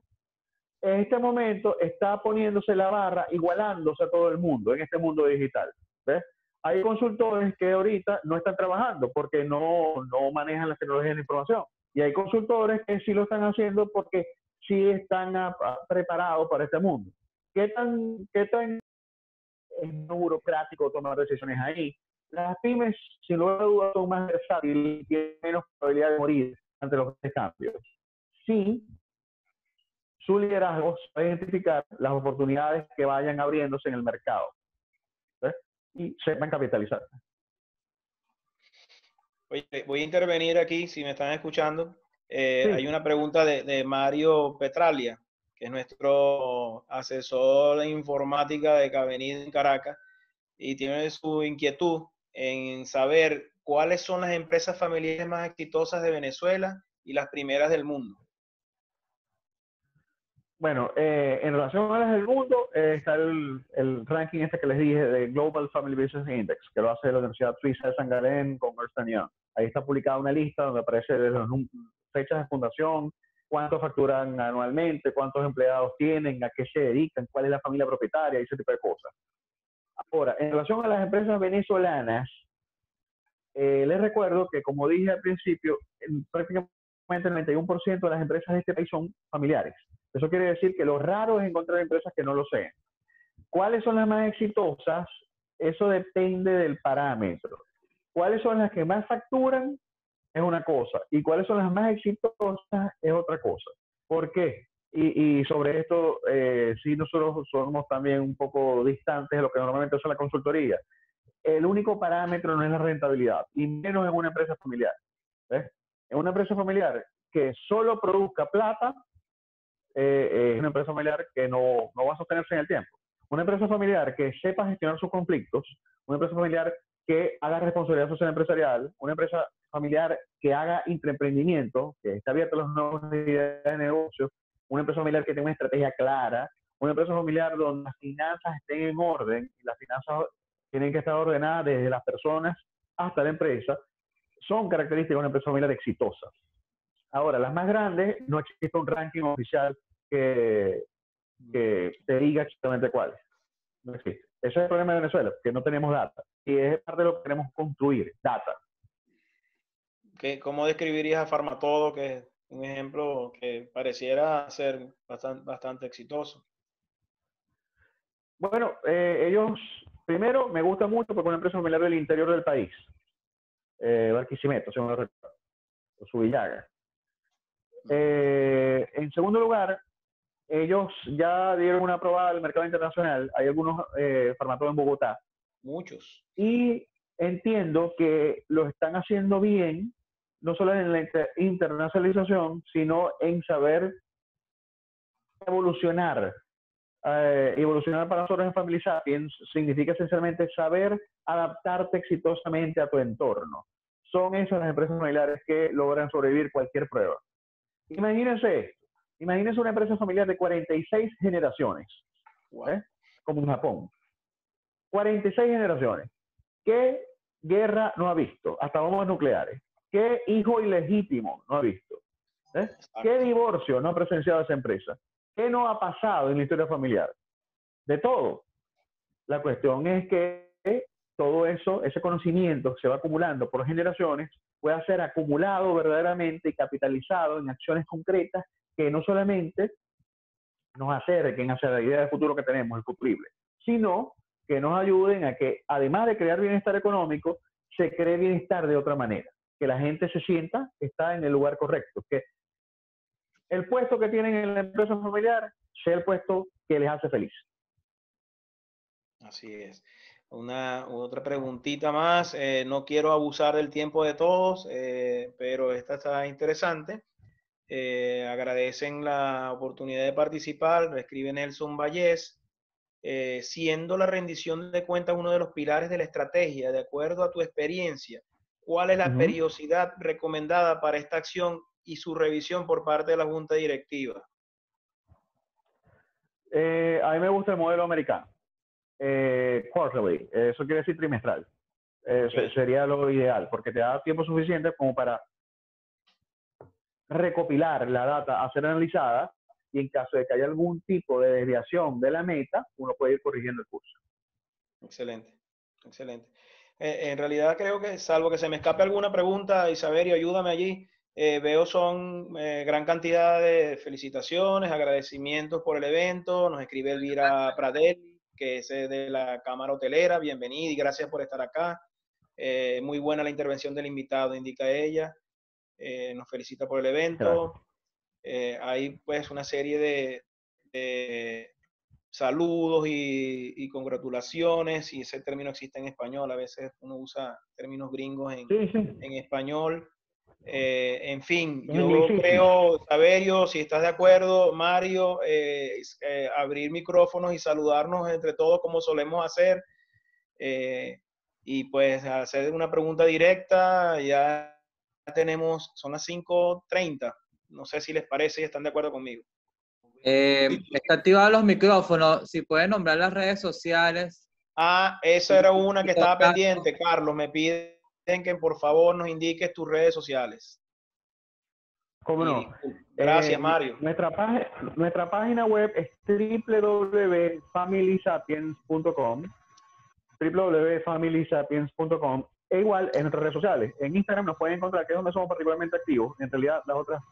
En este momento está poniéndose la barra, igualándose a todo el mundo en este mundo digital. ¿Ves? Hay consultores que ahorita no están trabajando porque no manejan las tecnologías de la información. Y hay consultores que sí lo están haciendo porque sí están preparados para este mundo. ¿Qué tan burocrático tomar decisiones ahí? Las pymes, sin lugar a dudas, son más versátiles y tienen menos probabilidad de morir ante los cambios. Sí, su liderazgo va a identificar las oportunidades que vayan abriéndose en el mercado, ¿ves? Y sepan capitalizar. Oye, voy a intervenir aquí, si me están escuchando. Sí. Hay una pregunta de Mario Petralia, que es nuestro asesor de informática de Cavenida en Caracas, y tiene su inquietud en saber cuáles son las empresas familiares más exitosas de Venezuela y las primeras del mundo. Bueno, en relación a las del mundo, está el ranking este que les dije de Global Family Business Index, que lo hace la Universidad Suiza de San Galén con Ernst & Young. Ahí está publicada una lista donde aparece las fechas de fundación, cuánto facturan anualmente, cuántos empleados tienen, a qué se dedican, cuál es la familia propietaria, ese tipo de cosas. Ahora, en relación a las empresas venezolanas, les recuerdo que, como dije al principio, prácticamente el 91% de las empresas de este país son familiares. Eso quiere decir que lo raro es encontrar empresas que no lo sean. ¿Cuáles son las más exitosas? Eso depende del parámetro. ¿Cuáles son las que más facturan? Es una cosa. ¿Y cuáles son las más exitosas? Es otra cosa. ¿Por qué? Y sobre esto, sí, nosotros somos también un poco distantes de lo que normalmente hace la consultoría. El único parámetro no es la rentabilidad, y menos en una empresa familiar. ¿Ves? En una empresa familiar que solo produzca plata, es una empresa familiar que no va a sostenerse en el tiempo. Una empresa familiar que sepa gestionar sus conflictos, una empresa familiar que haga responsabilidad social empresarial, una empresa familiar que haga intraemprendimiento, que esté abierta a las nuevas ideas de negocio, una empresa familiar que tenga una estrategia clara, una empresa familiar donde las finanzas estén en orden, y las finanzas tienen que estar ordenadas desde las personas hasta la empresa, son características de una empresa familiar exitosa. Ahora, las más grandes, no existe un ranking oficial que te diga exactamente cuáles. No existe. Ese es el problema de Venezuela, que no tenemos data. Y es parte de lo que queremos construir, data. ¿Cómo describirías a Farmatodo, que es un ejemplo que pareciera ser bastante exitoso? Bueno, ellos, primero, me gusta mucho porque es una empresa familiar del interior del país. Barquisimeto, según lo recuerdo. O Subillaga. En segundo lugar, ellos ya dieron una aprobada al mercado internacional. Hay algunos farmatodos en Bogotá. Muchos. Y entiendo que lo están haciendo bien, no solo en la internacionalización, sino en saber evolucionar. Evolucionar para nosotros en Family Sapiens significa esencialmente saber adaptarte exitosamente a tu entorno. Son esas las empresas familiares que logran sobrevivir cualquier prueba. Imagínense esto. Imagínense una empresa familiar de 46 generaciones, como en Japón. 46 generaciones. ¿Qué guerra no ha visto? Hasta bombas nucleares. ¿Qué hijo ilegítimo no ha visto? ¿Qué divorcio no ha presenciado esa empresa? ¿Qué no ha pasado en la historia familiar? De todo. La cuestión es que todo eso, ese conocimiento se va acumulando por generaciones, puede ser acumulado verdaderamente y capitalizado en acciones concretas que no solamente nos acerquen hacia la idea de futuro que tenemos, el futurible, sino que nos ayuden a que, además de crear bienestar económico, se cree bienestar de otra manera, que la gente se sienta que está en el lugar correcto, que el puesto que tienen en la empresa familiar sea el puesto que les hace feliz. Así es. Otra preguntita más. No quiero abusar del tiempo de todos, pero esta está interesante. Agradecen la oportunidad de participar. Lo escribe Nelson Vallés. Siendo la rendición de cuentas uno de los pilares de la estrategia, de acuerdo a tu experiencia, ¿cuál es la periodicidad recomendada para esta acción y su revisión por parte de la Junta Directiva? A mí me gusta el modelo americano. Quarterly, eso quiere decir trimestral. Sería lo ideal, porque te da tiempo suficiente como para recopilar la data a ser analizada y en caso de que haya algún tipo de desviación de la meta, uno puede ir corrigiendo el curso. Excelente, excelente. En realidad creo que, salvo que se me escape alguna pregunta, Isaberio, ayúdame allí. Veo son gran cantidad de felicitaciones, agradecimientos por el evento. Nos escribe Elvira Pradelli, que es de la Cámara Hotelera. Bienvenida y gracias por estar acá. Muy buena la intervención del invitado, indica ella. Nos felicita por el evento. Hay pues una serie de saludos y congratulaciones, y ese término existe en español. A veces uno usa términos gringos en español. En fin, yo creo, Saverio, si estás de acuerdo, Mario, abrir micrófonos y saludarnos entre todos como solemos hacer, y pues hacer una pregunta directa. Ya tenemos, son las 5:30, no sé si les parece y están de acuerdo conmigo. Está activado los micrófonos, si pueden nombrar las redes sociales. Esa era una que estaba pendiente, Carlos. Me piden que por favor nos indiques tus redes sociales. ¿Cómo no? Gracias, Mario. Nuestra página web es www.familysapiens.com, www.familysapiens.com, e igual en nuestras redes sociales. En Instagram nos pueden encontrar, que es donde somos particularmente activos. En realidad las otras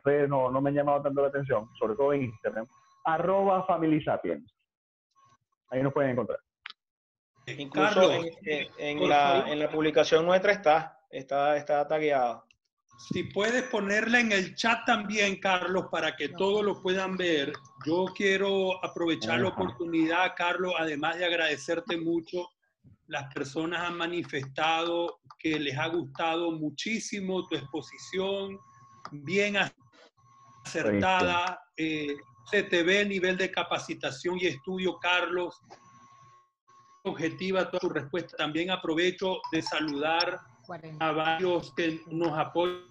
redes no me han llamado tanto la atención, sobre todo en Instagram, @FamilySapiens. Ahí nos pueden encontrar. Incluso Carlos, en la publicación nuestra está tagueado. Si puedes ponerla en el chat también, Carlos, para que todos lo puedan ver. Yo quiero aprovechar la oportunidad, Carlos, además de agradecerte mucho. Las personas han manifestado que les ha gustado muchísimo tu exposición, bien acertada. Se te ve el nivel de capacitación y estudio, Carlos. Objetiva toda tu respuesta. También aprovecho de saludar a varios que nos apoyan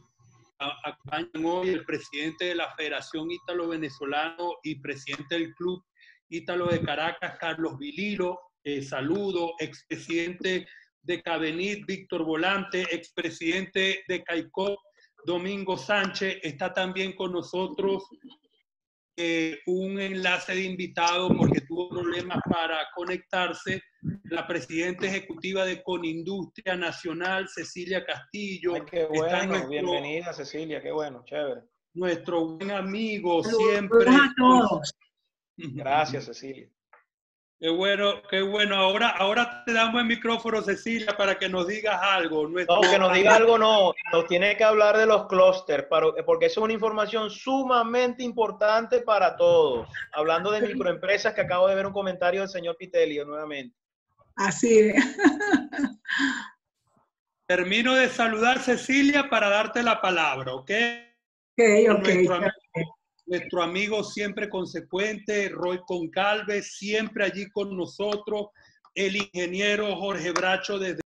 hoy, el presidente de la Federación Ítalo-Venezolano y presidente del Club Ítalo de Caracas, Carlos Vililo. Saludo, expresidente de Cabenit, Víctor Volante, expresidente de CAICO, Domingo Sánchez. Está también con nosotros un enlace de invitado porque tuvo problemas para conectarse, la presidenta ejecutiva de Conindustria Nacional, Cecilia Castillo. Ay, qué bueno, bienvenida Cecilia, qué bueno, chévere. Nuestro buen amigo siempre. A todos. Gracias, Cecilia. Qué bueno, qué bueno. Ahora te damos el micrófono, Cecilia, para que nos digas algo. No, que nos diga algo no. Nos tiene que hablar de los clústeres, porque eso es una información sumamente importante para todos. Hablando de microempresas, que acabo de ver un comentario del señor Pitelio nuevamente. Así es. Termino de saludar, Cecilia, para darte la palabra, ¿ok? Ok. Nuestro amigo siempre consecuente, Roy Concalves, siempre allí con nosotros, el ingeniero Jorge Bracho desde